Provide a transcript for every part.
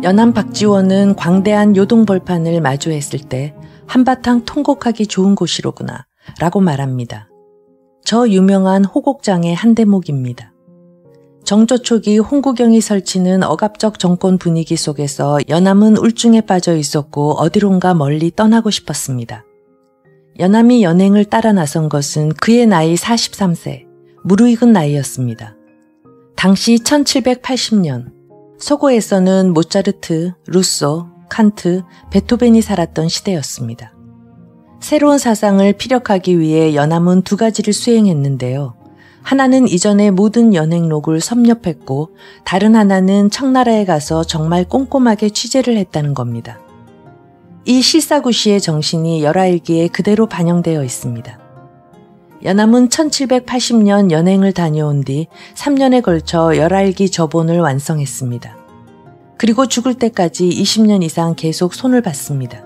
연암 박지원은 광대한 요동벌판을 마주했을 때 한바탕 통곡하기 좋은 곳이로구나 라고 말합니다. 저 유명한 호곡장의 한 대목입니다. 정조 초기 홍구경이 설치는 억압적 정권 분위기 속에서 연암은 울증에 빠져 있었고 어디론가 멀리 떠나고 싶었습니다. 연암이 연행을 따라 나선 것은 그의 나이 43세, 무르익은 나이였습니다. 당시 1780년, 서구에서는 모차르트, 루소, 칸트, 베토벤이 살았던 시대였습니다. 새로운 사상을 피력하기 위해 연암은 두 가지를 수행했는데요. 하나는 이전의 모든 연행록을 섭렵했고 다른 하나는 청나라에 가서 정말 꼼꼼하게 취재를 했다는 겁니다. 이 실사구시의 정신이 열하일기에 그대로 반영되어 있습니다. 연암은 1780년 연행을 다녀온 뒤 3년에 걸쳐 열하일기 저본을 완성했습니다. 그리고 죽을 때까지 20년 이상 계속 손을 봤습니다.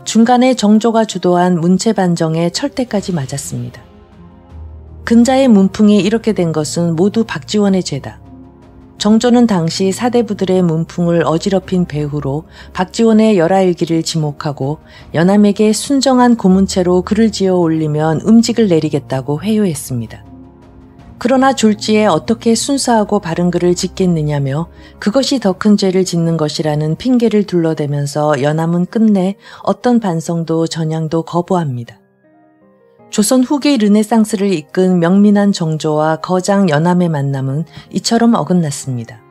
중간에 정조가 주도한 문체반정의 철퇴까지 맞았습니다. 근자의 문풍이 이렇게 된 것은 모두 박지원의 죄다. 정조는 당시 사대부들의 문풍을 어지럽힌 배후로 박지원의 열하일기를 지목하고 연암에게 순정한 고문체로 글을 지어 올리면 음직을 내리겠다고 회유했습니다. 그러나 졸지에 어떻게 순수하고 바른 글을 짓겠느냐며 그것이 더 큰 죄를 짓는 것이라는 핑계를 둘러대면서 연암은 끝내 어떤 반성도 전향도 거부합니다. 조선 후기 르네상스를 이끈 명민한 정조와 거장 연암의 만남은 이처럼 어긋났습니다.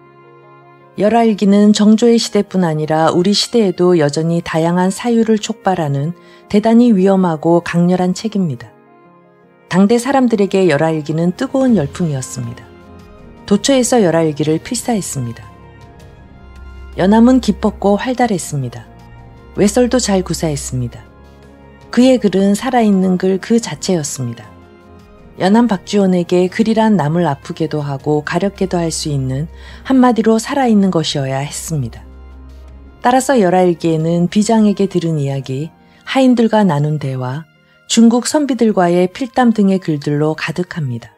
열하일기는 정조의 시대뿐 아니라 우리 시대에도 여전히 다양한 사유를 촉발하는 대단히 위험하고 강렬한 책입니다. 당대 사람들에게 열하일기는 뜨거운 열풍이었습니다. 도처에서 열하일기를 필사했습니다. 연암은 깊었고 활달했습니다. 외설도 잘 구사했습니다. 그의 글은 살아있는 글 그 자체였습니다. 연암 박지원에게 글이란 남을 아프게도 하고 가렵게도 할 수 있는 한마디로 살아있는 것이어야 했습니다. 따라서 열하일기에는 비장에게 들은 이야기, 하인들과 나눈 대화, 중국 선비들과의 필담 등의 글들로 가득합니다.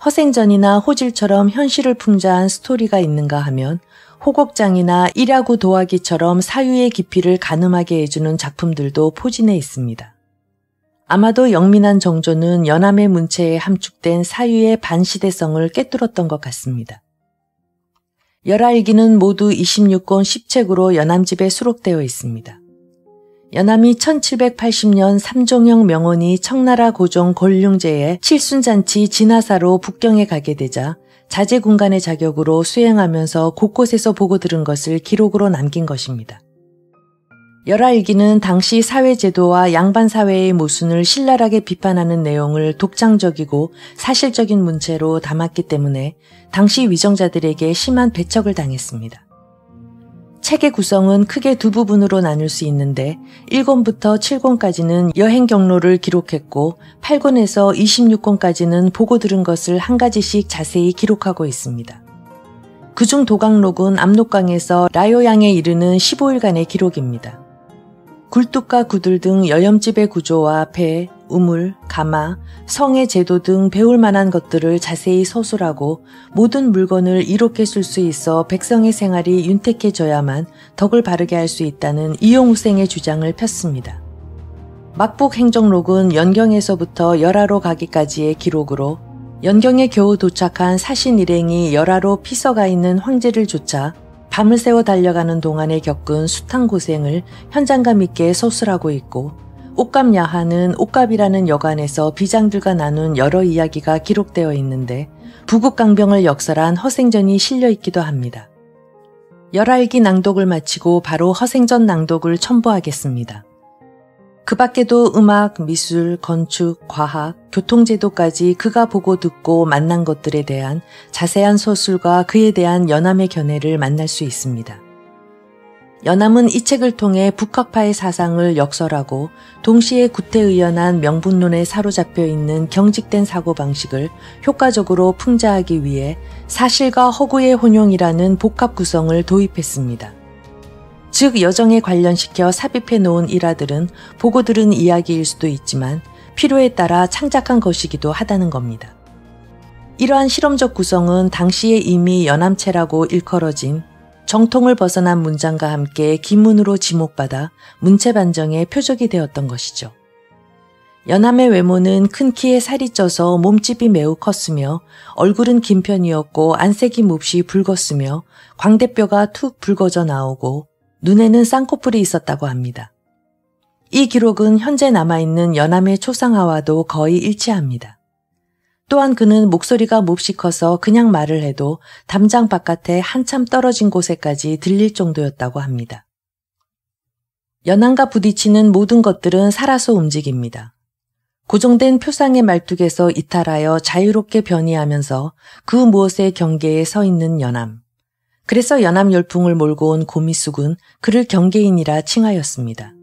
허생전이나 호질처럼 현실을 풍자한 스토리가 있는가 하면 호곡장이나 일야구 도화기처럼 사유의 깊이를 가늠하게 해주는 작품들도 포진해 있습니다. 아마도 영민한 정조는 연암의 문체에 함축된 사유의 반시대성을 꿰뚫었던 것 같습니다. 열하일기는 모두 26권 10책으로 연암집에 수록되어 있습니다. 연암이 1780년 삼종영 명원이 청나라 고종 권룡제의 칠순잔치 진화사로 북경에 가게 되자 자제군간의 자격으로 수행하면서 곳곳에서 보고 들은 것을 기록으로 남긴 것입니다. 열하일기는 당시 사회제도와 양반사회의 모순을 신랄하게 비판하는 내용을 독창적이고 사실적인 문체로 담았기 때문에 당시 위정자들에게 심한 배척을 당했습니다. 책의 구성은 크게 두 부분으로 나눌 수 있는데 1권부터 7권까지는 여행 경로를 기록했고 8권에서 26권까지는 보고 들은 것을 한 가지씩 자세히 기록하고 있습니다. 그중 도강록은 압록강에서 라요양에 이르는 15일간의 기록입니다. 굴뚝과 구들 등 여염집의 구조와 배, 우물, 가마, 성의 제도 등 배울 만한 것들을 자세히 서술하고 모든 물건을 이롭게 쓸 수 있어 백성의 생활이 윤택해져야만 덕을 바르게 할 수 있다는 이용우생의 주장을 폈습니다. 막북 행정록은 연경에서부터 열하로 가기까지의 기록으로 연경에 겨우 도착한 사신 일행이 열하로 피서가 있는 황제를 쫓아 밤을 새워 달려가는 동안에 겪은 숱한 고생을 현장감 있게 서술하고 있고 옥갑야하는 옥갑이라는 여관에서 비장들과 나눈 여러 이야기가 기록되어 있는데 부국강병을 역설한 허생전이 실려있기도 합니다. 열하일기 낭독을 마치고 바로 허생전 낭독을 첨부하겠습니다. 그 밖에도 음악, 미술, 건축, 과학, 교통제도까지 그가 보고 듣고 만난 것들에 대한 자세한 서술과 그에 대한 연암의 견해를 만날 수 있습니다. 연암은 이 책을 통해 북학파의 사상을 역설하고 동시에 구태의연한 명분론에 사로잡혀 있는 경직된 사고방식을 효과적으로 풍자하기 위해 사실과 허구의 혼용이라는 복합 구성을 도입했습니다. 즉 여정에 관련시켜 삽입해 놓은 일화들은 보고 들은 이야기일 수도 있지만 필요에 따라 창작한 것이기도 하다는 겁니다. 이러한 실험적 구성은 당시에 이미 연암체라고 일컬어진 정통을 벗어난 문장과 함께 기문으로 지목받아 문체 반정의 표적이 되었던 것이죠. 연암의 외모는 큰 키에 살이 쪄서 몸집이 매우 컸으며 얼굴은 긴 편이었고 안색이 몹시 붉었으며 광대뼈가 툭 붉어져 나오고 눈에는 쌍꺼풀이 있었다고 합니다. 이 기록은 현재 남아있는 연암의 초상화와도 거의 일치합니다. 또한 그는 목소리가 몹시 커서 그냥 말을 해도 담장 바깥에 한참 떨어진 곳에까지 들릴 정도였다고 합니다. 연암과 부딪히는 모든 것들은 살아서 움직입니다. 고정된 표상의 말뚝에서 이탈하여 자유롭게 변이하면서 그 무엇의 경계에 서 있는 연암. 그래서 연암 열풍을 몰고 온 고미숙은 그를 경계인이라 칭하였습니다.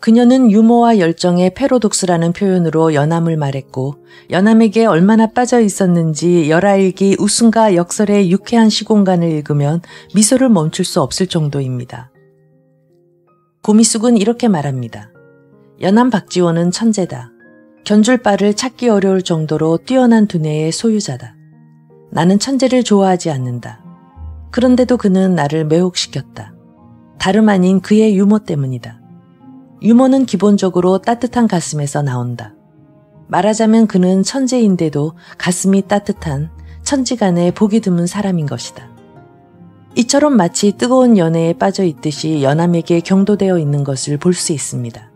그녀는 유머와 열정의 패러독스라는 표현으로 연암을 말했고 연암에게 얼마나 빠져 있었는지 열하일기 웃음과 역설의 유쾌한 시공간을 읽으면 미소를 멈출 수 없을 정도입니다. 고미숙은 이렇게 말합니다. 연암 박지원은 천재다. 견줄 바를 찾기 어려울 정도로 뛰어난 두뇌의 소유자다. 나는 천재를 좋아하지 않는다. 그런데도 그는 나를 매혹시켰다. 다름 아닌 그의 유머 때문이다. 유머는 기본적으로 따뜻한 가슴에서 나온다. 말하자면 그는 천재인데도 가슴이 따뜻한 천지간에 보기 드문 사람인 것이다. 이처럼 마치 뜨거운 연애에 빠져 있듯이 연암에게 경도되어 있는 것을 볼 수 있습니다.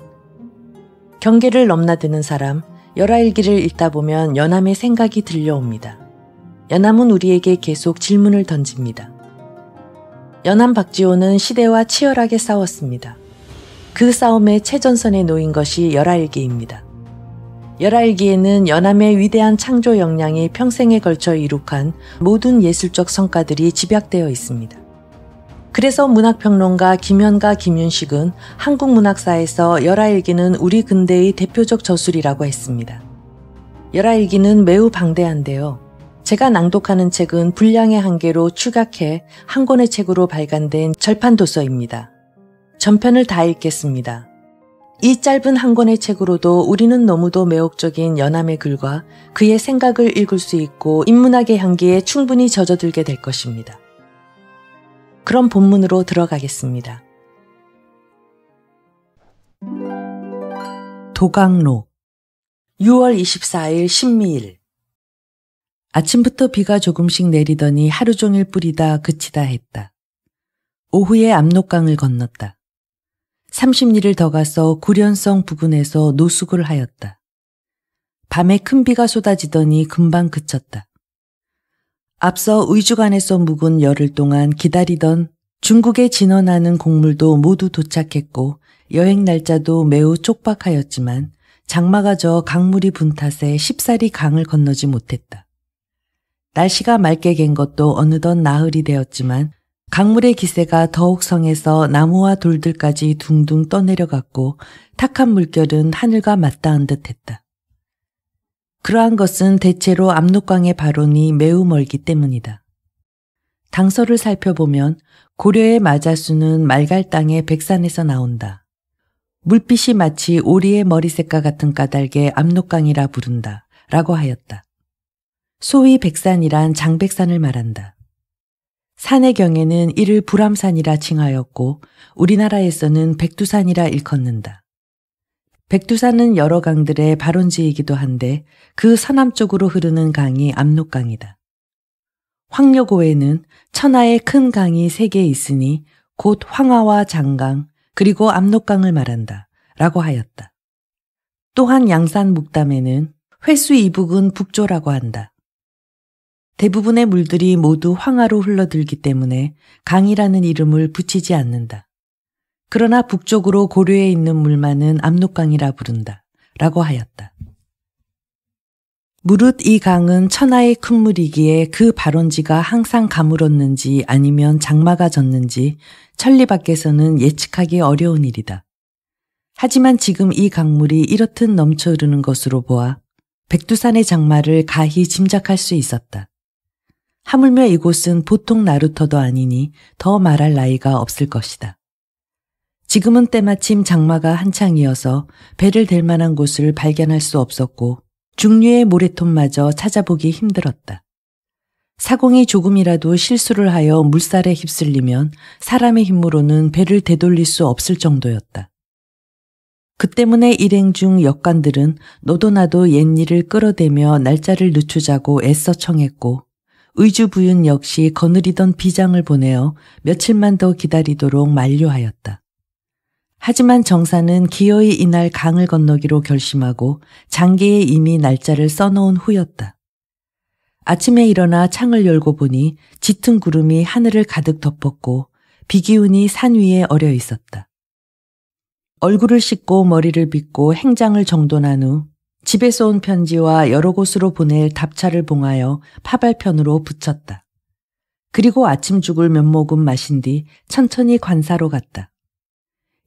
경계를 넘나드는 사람, 열하일기를 읽다 보면 연암의 생각이 들려옵니다. 연암은 우리에게 계속 질문을 던집니다. 연암 박지호는 시대와 치열하게 싸웠습니다. 그 싸움의 최전선에 놓인 것이 열하일기입니다. 열하일기에는 연암의 위대한 창조 역량이 평생에 걸쳐 이룩한 모든 예술적 성과들이 집약되어 있습니다. 그래서 문학평론가 김현과 김윤식은 한국 문학사에서 열하일기는 우리 근대의 대표적 저술이라고 했습니다. 열하일기는 매우 방대한데요. 제가 낭독하는 책은 분량의 한계로 축약해 한 권의 책으로 발간된 절판 도서입니다. 전편을 다 읽겠습니다. 이 짧은 한 권의 책으로도 우리는 너무도 매혹적인 연암의 글과 그의 생각을 읽을 수 있고 인문학의 향기에 충분히 젖어들게 될 것입니다. 그럼 본문으로 들어가겠습니다. 도강로 6월 24일 신미일 아침부터 비가 조금씩 내리더니 하루 종일 뿌리다 그치다 했다. 오후에 압록강을 건넜다. 30리를 더 가서 구련성 부근에서 노숙을 하였다. 밤에 큰 비가 쏟아지더니 금방 그쳤다. 앞서 의주간에서 묵은 열흘 동안 기다리던 중국에 진언하는 곡물도 모두 도착했고 여행 날짜도 매우 촉박하였지만 장마가 져 강물이 분 탓에 쉽사리 강을 건너지 못했다. 날씨가 맑게 갠 것도 어느덧 나흘이 되었지만 강물의 기세가 더욱 성해서 나무와 돌들까지 둥둥 떠내려갔고 탁한 물결은 하늘과 맞닿은 듯했다. 그러한 것은 대체로 압록강의 발원이 매우 멀기 때문이다. 당서를 살펴보면 고려의 마자수는 맑을 땅의 백산에서 나온다. 물빛이 마치 오리의 머리색과 같은 까닭에 압록강이라 부른다 라고 하였다. 소위 백산이란 장백산을 말한다. 산의 경에는 이를 불암산이라 칭하였고 우리나라에서는 백두산이라 일컫는다. 백두산은 여러 강들의 발원지이기도 한데 그 서남쪽으로 흐르는 강이 압록강이다. 황려고에는 천하의 큰 강이 3개 있으니 곧 황하와 장강 그리고 압록강을 말한다 라고 하였다. 또한 양산 묵담에는 회수 이북은 북조라고 한다. 대부분의 물들이 모두 황하로 흘러들기 때문에 강이라는 이름을 붙이지 않는다. 그러나 북쪽으로 고려에 있는 물만은 압록강이라 부른다 라고 하였다. 무릇 이 강은 천하의 큰 물이기에 그 발원지가 항상 가물었는지 아니면 장마가 졌는지 천리 밖에서는 예측하기 어려운 일이다. 하지만 지금 이 강물이 이렇듯 넘쳐 흐르는 것으로 보아 백두산의 장마를 가히 짐작할 수 있었다. 하물며 이곳은 보통 나루터도 아니니 더 말할 나위가 없을 것이다. 지금은 때마침 장마가 한창이어서 배를 댈 만한 곳을 발견할 수 없었고 중류의 모래톱마저 찾아보기 힘들었다. 사공이 조금이라도 실수를 하여 물살에 휩쓸리면 사람의 힘으로는 배를 되돌릴 수 없을 정도였다. 그 때문에 일행 중 역관들은 너도나도 옛일을 끌어대며 날짜를 늦추자고 애써 청했고 의주부윤 역시 거느리던 비장을 보내어 며칠만 더 기다리도록 만류하였다. 하지만 정사는 기어이 이날 강을 건너기로 결심하고 장계에 이미 날짜를 써놓은 후였다. 아침에 일어나 창을 열고 보니 짙은 구름이 하늘을 가득 덮었고 비기운이 산 위에 어려 있었다. 얼굴을 씻고 머리를 빗고 행장을 정돈한 후 집에서 온 편지와 여러 곳으로 보낼 답차를 봉하여 파발편으로 붙였다. 그리고 아침죽을 몇 모금 마신 뒤 천천히 관사로 갔다.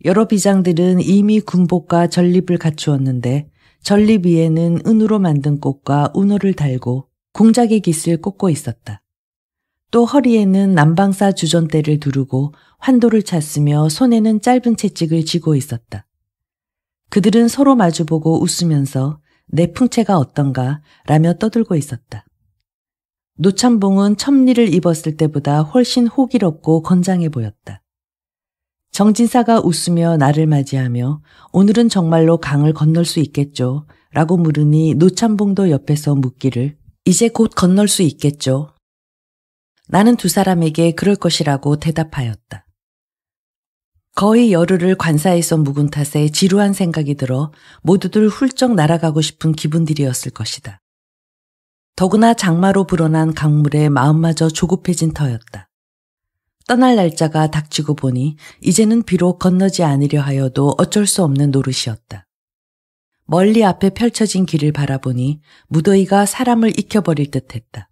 여러 비장들은 이미 군복과 전립을 갖추었는데 전립 위에는 은으로 만든 꽃과 운호를 달고 공작의 깃을 꽂고 있었다. 또 허리에는 남방사 주전대를 두르고 환도를 찼으며 손에는 짧은 채찍을 쥐고 있었다. 그들은 서로 마주보고 웃으면서 내 풍채가 어떤가 라며 떠들고 있었다. 노참봉은 첩리를 입었을 때보다 훨씬 호기롭고 건장해 보였다. 정진사가 웃으며 나를 맞이하며 오늘은 정말로 강을 건널 수 있겠죠? 라고 물으니 노참봉도 옆에서 묻기를 이제 곧 건널 수 있겠죠? 나는 두 사람에게 그럴 것이라고 대답하였다. 거의 열흘을 관사에서 묵은 탓에 지루한 생각이 들어 모두들 훌쩍 날아가고 싶은 기분들이었을 것이다. 더구나 장마로 불어난 강물에 마음마저 조급해진 터였다. 떠날 날짜가 닥치고 보니 이제는 비록 건너지 않으려 하여도 어쩔 수 없는 노릇이었다. 멀리 앞에 펼쳐진 길을 바라보니 무더위가 사람을 익혀버릴 듯했다.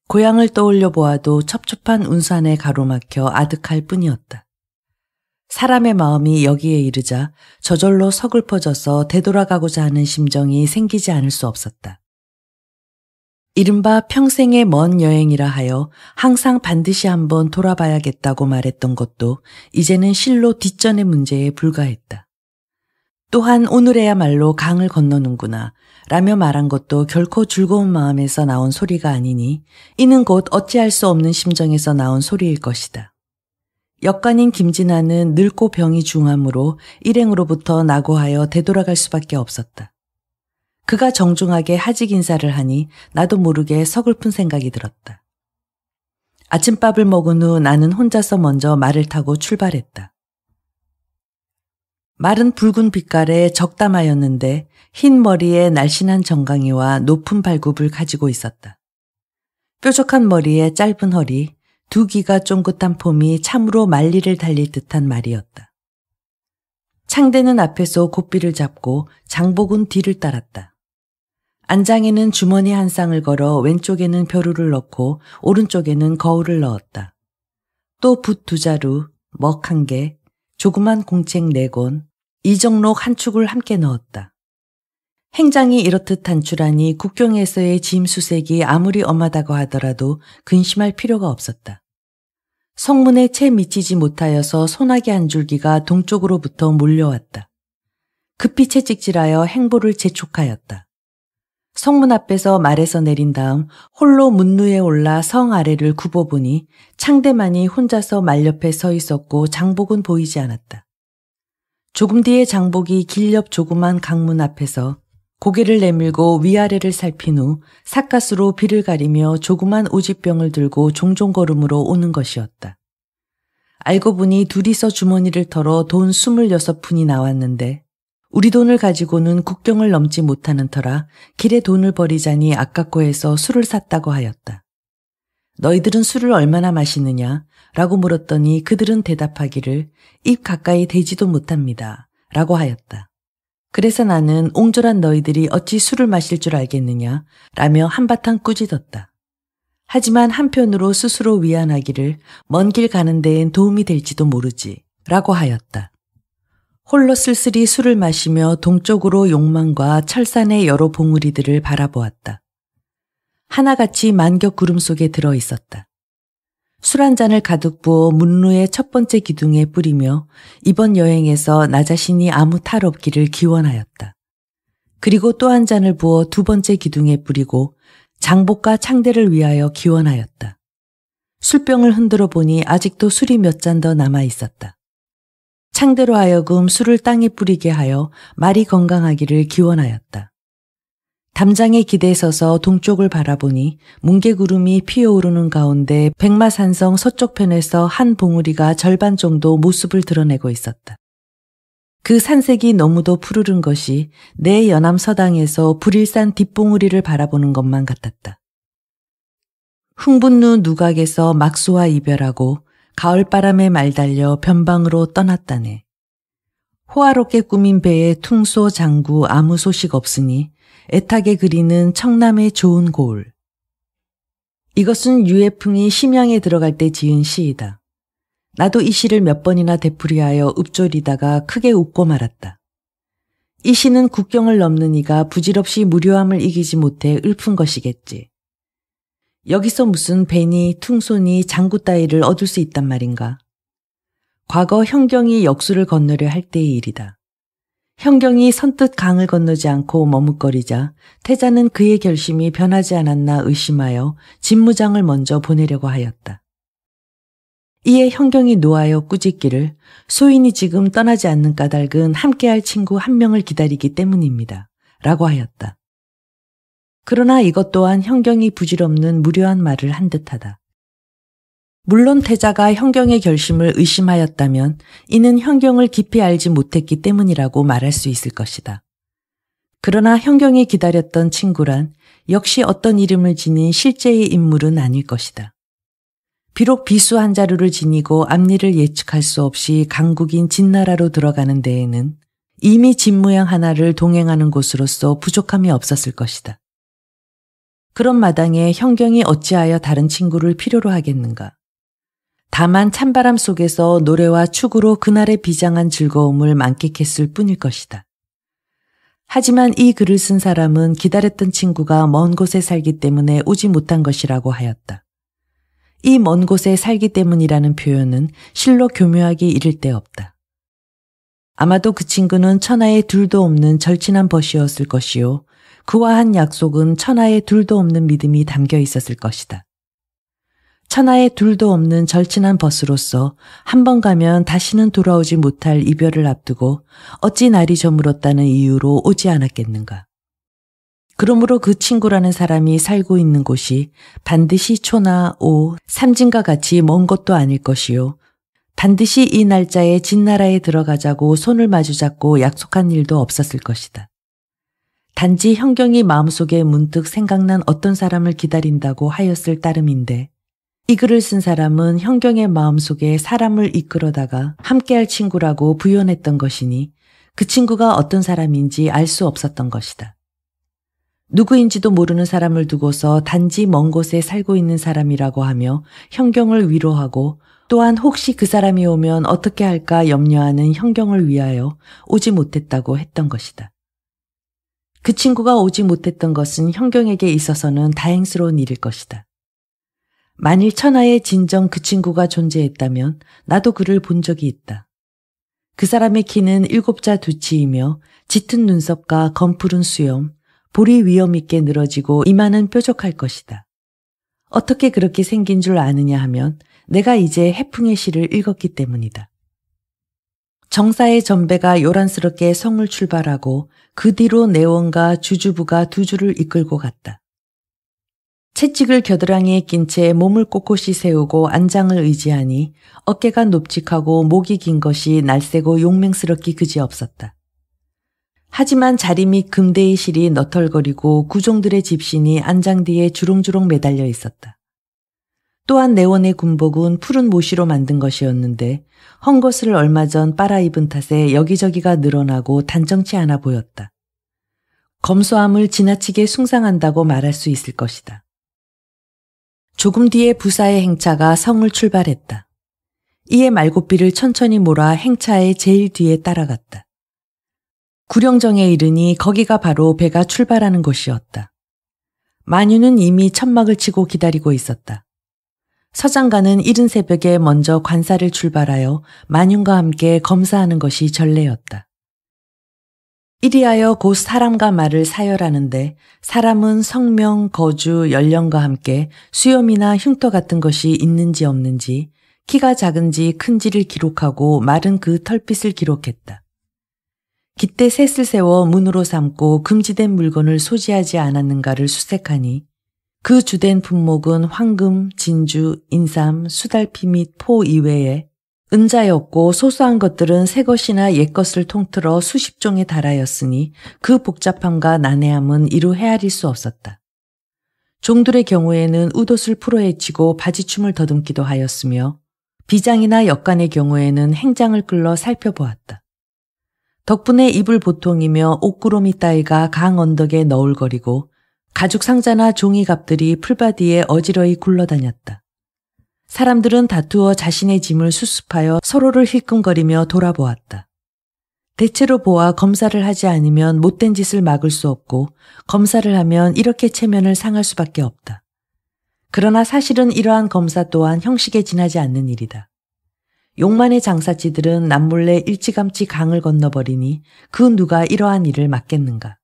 고향을 떠올려 보아도 첩첩한 운산에 가로막혀 아득할 뿐이었다. 사람의 마음이 여기에 이르자 저절로 서글퍼져서 되돌아가고자 하는 심정이 생기지 않을 수 없었다. 이른바 평생의 먼 여행이라 하여 항상 반드시 한번 돌아봐야겠다고 말했던 것도 이제는 실로 뒷전의 문제에 불과했다. 또한 오늘에야말로 강을 건너는구나 라며 말한 것도 결코 즐거운 마음에서 나온 소리가 아니니 이는 곧 어찌할 수 없는 심정에서 나온 소리일 것이다. 역관인 김진아는 늙고 병이 중하므로 일행으로부터 낙오하여 되돌아갈 수밖에 없었다. 그가 정중하게 하직 인사를 하니 나도 모르게 서글픈 생각이 들었다. 아침밥을 먹은 후 나는 혼자서 먼저 말을 타고 출발했다. 말은 붉은 빛깔에 적담하였는데 흰 머리에 날씬한 정강이와 높은 발굽을 가지고 있었다. 뾰족한 머리에 짧은 허리, 두 귀가 쫑긋한 폼이 참으로 만리를 달릴 듯한 말이었다. 창대는 앞에서 고삐를 잡고 장복은 뒤를 따랐다. 안장에는 주머니 한 쌍을 걸어 왼쪽에는 벼루를 넣고 오른쪽에는 거울을 넣었다. 또 붓 두 자루, 먹 한 개, 조그만 공책 네 권, 이정록 한 축을 함께 넣었다. 행장이 이렇듯 단출하니 국경에서의 짐 수색이 아무리 엄하다고 하더라도 근심할 필요가 없었다. 성문에 채 미치지 못하여서 소나기 한 줄기가 동쪽으로부터 몰려왔다. 급히 채찍질하여 행보를 재촉하였다. 성문 앞에서 말에서 내린 다음 홀로 문루에 올라 성 아래를 굽어보니 창대만이 혼자서 말 옆에 서 있었고 장복은 보이지 않았다. 조금 뒤에 장복이 길 옆 조그만 강문 앞에서 고개를 내밀고 위아래를 살핀 후 삿갓으로 비를 가리며 조그만 오지병을 들고 종종 걸음으로 오는 것이었다. 알고 보니 둘이서 주머니를 털어 돈 26푼이 나왔는데 우리 돈을 가지고는 국경을 넘지 못하는 터라 길에 돈을 버리자니 아깝고 해서 술을 샀다고 하였다. 너희들은 술을 얼마나 마시느냐? 라고 물었더니 그들은 대답하기를 입 가까이 대지도 못합니다. 라고 하였다. 그래서 나는 옹졸한 너희들이 어찌 술을 마실 줄 알겠느냐? 라며 한바탕 꾸짖었다. 하지만 한편으로 스스로 위안하기를 먼 길 가는 데엔 도움이 될지도 모르지. 라고 하였다. 홀로 쓸쓸히 술을 마시며 동쪽으로 용만과 철산의 여러 봉우리들을 바라보았다. 하나같이 만격 구름 속에 들어 있었다. 술 한 잔을 가득 부어 문루의 첫 번째 기둥에 뿌리며 이번 여행에서 나 자신이 아무 탈 없기를 기원하였다. 그리고 또 한 잔을 부어 두 번째 기둥에 뿌리고 장복과 창대를 위하여 기원하였다. 술병을 흔들어 보니 아직도 술이 몇 잔 더 남아 있었다. 창대로 하여금 술을 땅에 뿌리게 하여 말이 건강하기를 기원하였다. 담장에 기대 서서 동쪽을 바라보니 뭉게구름이 피어오르는 가운데 백마산성 서쪽편에서 한 봉우리가 절반 정도 모습을 드러내고 있었다. 그 산색이 너무도 푸르른 것이 내 연암 서당에서 불일산 뒷봉우리를 바라보는 것만 같았다. 흥분루 누각에서 막수와 이별하고 가을바람에 말달려 변방으로 떠났다네. 호화롭게 꾸민 배에 퉁소 장구 아무 소식 없으니 애타게 그리는 청남의 좋은 고을. 이것은 유해풍이 심양에 들어갈 때 지은 시이다. 나도 이 시를 몇 번이나 되풀이하여 읊조리다가 크게 웃고 말았다. 이 시는 국경을 넘는 이가 부질없이 무료함을 이기지 못해 읊은 것이겠지. 여기서 무슨 배니, 퉁소니, 장구 따위를 얻을 수 있단 말인가. 과거 현경이 역수를 건너려 할 때의 일이다. 현경이 선뜻 강을 건너지 않고 머뭇거리자 태자는 그의 결심이 변하지 않았나 의심하여 진무장을 먼저 보내려고 하였다. 이에 현경이 노하여 꾸짖기를 소인이 지금 떠나지 않는 까닭은 함께할 친구 한 명을 기다리기 때문입니다. 라고 하였다. 그러나 이것 또한 현경이 부질없는 무료한 말을 한 듯하다. 물론 태자가 현경의 결심을 의심하였다면 이는 현경을 깊이 알지 못했기 때문이라고 말할 수 있을 것이다. 그러나 현경이 기다렸던 친구란 역시 어떤 이름을 지닌 실제의 인물은 아닐 것이다. 비록 비수 한 자루를 지니고 앞니를 예측할 수 없이 강국인 진나라로 들어가는 데에는 이미 진무양 하나를 동행하는 곳으로서 부족함이 없었을 것이다. 그런 마당에 현경이 어찌하여 다른 친구를 필요로 하겠는가. 다만 찬바람 속에서 노래와 축으로 그날의 비장한 즐거움을 만끽했을 뿐일 것이다. 하지만 이 글을 쓴 사람은 기다렸던 친구가 먼 곳에 살기 때문에 오지 못한 것이라고 하였다. 이 먼 곳에 살기 때문이라는 표현은 실로 교묘하기 이를 데 없다. 아마도 그 친구는 천하에 둘도 없는 절친한 벗이었을 것이요. 그와 한 약속은 천하에 둘도 없는 믿음이 담겨 있었을 것이다. 천하에 둘도 없는 절친한 벗으로서 한 번 가면 다시는 돌아오지 못할 이별을 앞두고 어찌 날이 저물었다는 이유로 오지 않았겠는가. 그러므로 그 친구라는 사람이 살고 있는 곳이 반드시 초나 오, 삼진과 같이 먼 것도 아닐 것이요. 반드시 이 날짜에 진나라에 들어가자고 손을 마주잡고 약속한 일도 없었을 것이다. 단지 현경이 마음속에 문득 생각난 어떤 사람을 기다린다고 하였을 따름인데 이 글을 쓴 사람은 현경의 마음속에 사람을 이끌어다가 함께할 친구라고 부연했던 것이니 그 친구가 어떤 사람인지 알 수 없었던 것이다. 누구인지도 모르는 사람을 두고서 단지 먼 곳에 살고 있는 사람이라고 하며 현경을 위로하고 또한 혹시 그 사람이 오면 어떻게 할까 염려하는 현경을 위하여 오지 못했다고 했던 것이다. 그 친구가 오지 못했던 것은 현경에게 있어서는 다행스러운 일일 것이다. 만일 천하에 진정 그 친구가 존재했다면 나도 그를 본 적이 있다. 그 사람의 키는 7자 두치이며 짙은 눈썹과 검푸른 수염, 볼이 위험 있게 늘어지고 이마는 뾰족할 것이다. 어떻게 그렇게 생긴 줄 아느냐 하면 내가 이제 해풍의 시를 읽었기 때문이다. 정사의 전배가 요란스럽게 성을 출발하고 그 뒤로 내원과 주주부가 두 줄을 이끌고 갔다. 채찍을 겨드랑이에 낀 채 몸을 꼿꼿이 세우고 안장을 의지하니 어깨가 높직하고 목이 긴 것이 날쌔고 용맹스럽기 그지없었다. 하지만 자리 및 금대의 실이 너털거리고 구종들의 집신이 안장 뒤에 주렁주렁 매달려 있었다. 또한 내원의 군복은 푸른 모시로 만든 것이었는데 헝겊을 얼마 전 빨아 입은 탓에 여기저기가 늘어나고 단정치 않아 보였다. 검소함을 지나치게 숭상한다고 말할 수 있을 것이다. 조금 뒤에 부사의 행차가 성을 출발했다. 이에 말고삐를 천천히 몰아 행차의 제일 뒤에 따라갔다. 구령정에 이르니 거기가 바로 배가 출발하는 곳이었다. 만유는 이미 천막을 치고 기다리고 있었다. 서장관은 이른 새벽에 먼저 관사를 출발하여 만윤과 함께 검사하는 것이 전례였다. 이리하여 곧 사람과 말을 사열하는데 사람은 성명, 거주, 연령과 함께 수염이나 흉터 같은 것이 있는지 없는지, 키가 작은지 큰지를 기록하고 말은 그 털빛을 기록했다. 깃대 셋을 세워 문으로 삼고 금지된 물건을 소지하지 않았는가를 수색하니 그 주된 품목은 황금, 진주, 인삼, 수달피 및 포 이외에 은자였고 소소한 것들은 새 것이나 옛 것을 통틀어 수십 종에 달하였으니 그 복잡함과 난해함은 이루 헤아릴 수 없었다. 종들의 경우에는 웃옷을 풀어헤치고 바지춤을 더듬기도 하였으며 비장이나 역관의 경우에는 행장을 끌러 살펴보았다. 덕분에 입을 보통이며 옷구러미 따위가 강 언덕에 너울거리고 가죽 상자나 종이갑들이 풀바디에 어지러이 굴러다녔다. 사람들은 다투어 자신의 짐을 수습하여 서로를 힐끔거리며 돌아보았다. 대체로 보아 검사를 하지 않으면 못된 짓을 막을 수 없고 검사를 하면 이렇게 체면을 상할 수밖에 없다. 그러나 사실은 이러한 검사 또한 형식에 지나지 않는 일이다. 용만의 장사치들은 남몰래 일찌감치 강을 건너버리니 그 누가 이러한 일을 막겠는가.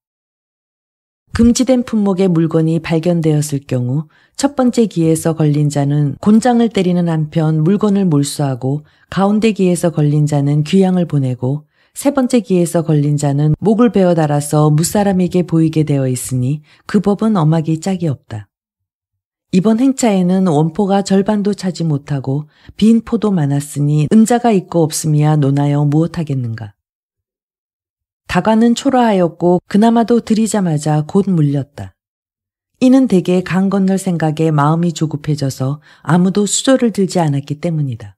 금지된 품목의 물건이 발견되었을 경우 첫 번째 기에서 걸린 자는 곤장을 때리는 한편 물건을 몰수하고 가운데 기에서 걸린 자는 귀양을 보내고 세 번째 기에서 걸린 자는 목을 베어 달아서 무사람에게 보이게 되어 있으니 그 법은 엄하기 짝이 없다. 이번 행차에는 원포가 절반도 차지 못하고 빈 포도 많았으니 은자가 있고 없음이야 논하여 무엇하겠는가. 다관은 초라하였고 그나마도 들이자마자 곧 물렸다. 이는 대개 강 건널 생각에 마음이 조급해져서 아무도 수조를 들지 않았기 때문이다.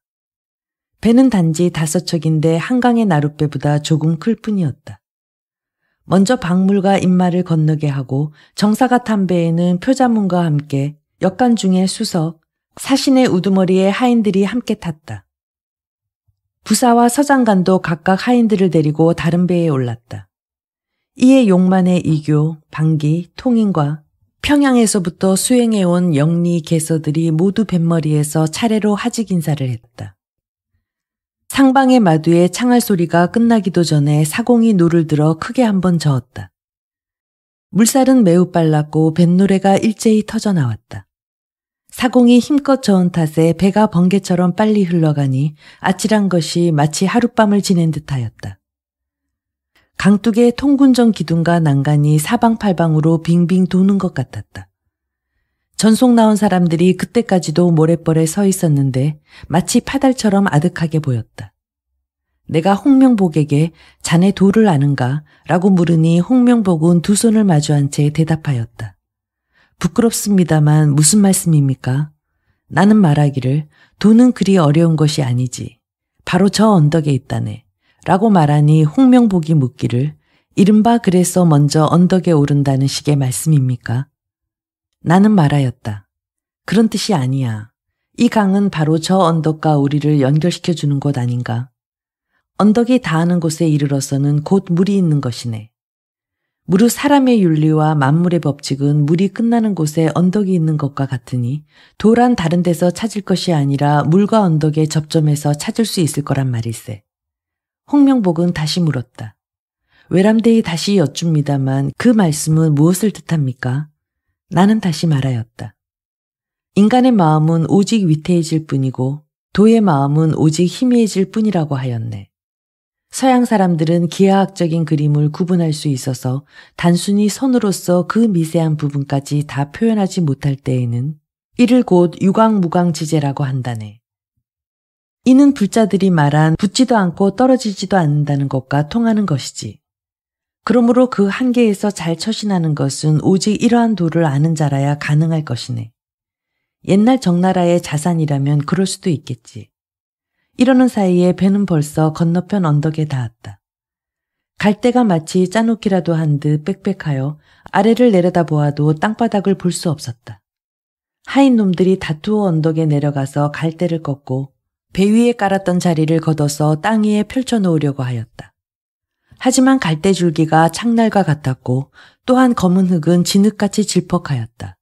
배는 단지 5척인데 한강의 나룻배보다 조금 클 뿐이었다. 먼저 박물과 인마를 건너게 하고 정사가 탄 배에는 표자문과 함께 역관 중에 수석, 사신의 우두머리에 하인들이 함께 탔다. 부사와 서장관도 각각 하인들을 데리고 다른 배에 올랐다. 이에 용만의 이교, 방기, 통인과 평양에서부터 수행해온 영리 개서들이 모두 뱃머리에서 차례로 하직 인사를 했다. 상방의 마두에 창할 소리가 끝나기도 전에 사공이 노를 들어 크게 한번 저었다. 물살은 매우 빨랐고 뱃노래가 일제히 터져나왔다. 사공이 힘껏 저은 탓에 배가 번개처럼 빨리 흘러가니 아찔한 것이 마치 하룻밤을 지낸 듯하였다. 강둑의 통군정 기둥과 난간이 사방팔방으로 빙빙 도는 것 같았다. 전속 나온 사람들이 그때까지도 모래벌에 서 있었는데 마치 파달처럼 아득하게 보였다. 내가 홍명복에게 자네 도를 아는가? 라고 물으니 홍명복은 두 손을 마주한 채 대답하였다. 부끄럽습니다만 무슨 말씀입니까? 나는 말하기를 도는 그리 어려운 것이 아니지. 바로 저 언덕에 있다네. 라고 말하니 홍명복이 묻기를 이른바 그래서 먼저 언덕에 오른다는 식의 말씀입니까? 나는 말하였다. 그런 뜻이 아니야. 이 강은 바로 저 언덕과 우리를 연결시켜주는 곳 아닌가. 언덕이 닿는 곳에 이르러서는 곧 물이 있는 것이네. 무릇 사람의 윤리와 만물의 법칙은 물이 끝나는 곳에 언덕이 있는 것과 같으니 도란 다른 데서 찾을 것이 아니라 물과 언덕의 접점에서 찾을 수 있을 거란 말일세. 홍명복은 다시 물었다. 외람되이 다시 여쭙니다만 그 말씀은 무엇을 뜻합니까? 나는 다시 말하였다. 인간의 마음은 오직 위태해질 뿐이고 도의 마음은 오직 희미해질 뿐이라고 하였네. 서양 사람들은 기하학적인 그림을 구분할 수 있어서 단순히 손으로서 그 미세한 부분까지 다 표현하지 못할 때에는 이를 곧 유광무광지제라고 한다네. 이는 불자들이 말한 붙지도 않고 떨어지지도 않는다는 것과 통하는 것이지. 그러므로 그 한계에서 잘 처신하는 것은 오직 이러한 도를 아는 자라야 가능할 것이네. 옛날 정나라의 자산이라면 그럴 수도 있겠지. 이러는 사이에 배는 벌써 건너편 언덕에 닿았다. 갈대가 마치 짜놓기라도 한 듯 빽빽하여 아래를 내려다보아도 땅바닥을 볼 수 없었다. 하인 놈들이 다투어 언덕에 내려가서 갈대를 꺾고 배 위에 깔았던 자리를 걷어서 땅 위에 펼쳐놓으려고 하였다. 하지만 갈대 줄기가 창날과 같았고 또한 검은 흙은 진흙같이 질퍽하였다.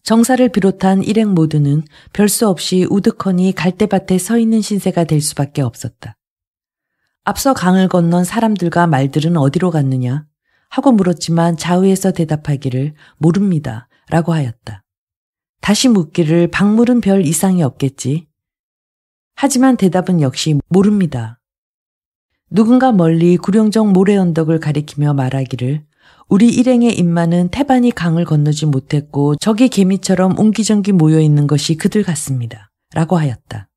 정사를 비롯한 일행 모두는 별 수 없이 우두커니 갈대밭에 서 있는 신세가 될 수밖에 없었다. 앞서 강을 건넌 사람들과 말들은 어디로 갔느냐 하고 물었지만 좌우에서 대답하기를 모릅니다 라고 하였다. 다시 묻기를 박물은 별 이상이 없겠지. 하지만 대답은 역시 모릅니다. 누군가 멀리 구룡정 모래 언덕을 가리키며 말하기를 우리 일행의 인마는 태반이 강을 건너지 못했고 저기 개미처럼 옹기종기 모여있는 것이 그들 같습니다. 라고 하였다.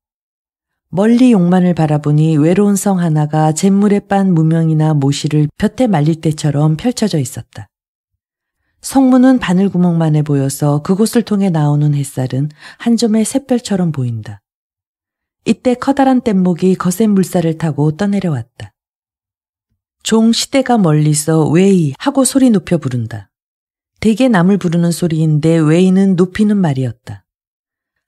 멀리 용만을 바라보니 외로운 성 하나가 잿물에 빤 무명이나 모시를 볕에 말릴 때처럼 펼쳐져 있었다. 성문은 바늘구멍만해 보여서 그곳을 통해 나오는 햇살은 한 점의 샛별처럼 보인다. 이때 커다란 뗏목이 거센 물살을 타고 떠내려왔다. 종 시대가 멀리서 웨이 하고 소리 높여 부른다. 대개 남을 부르는 소리인데 웨이는 높이는 말이었다.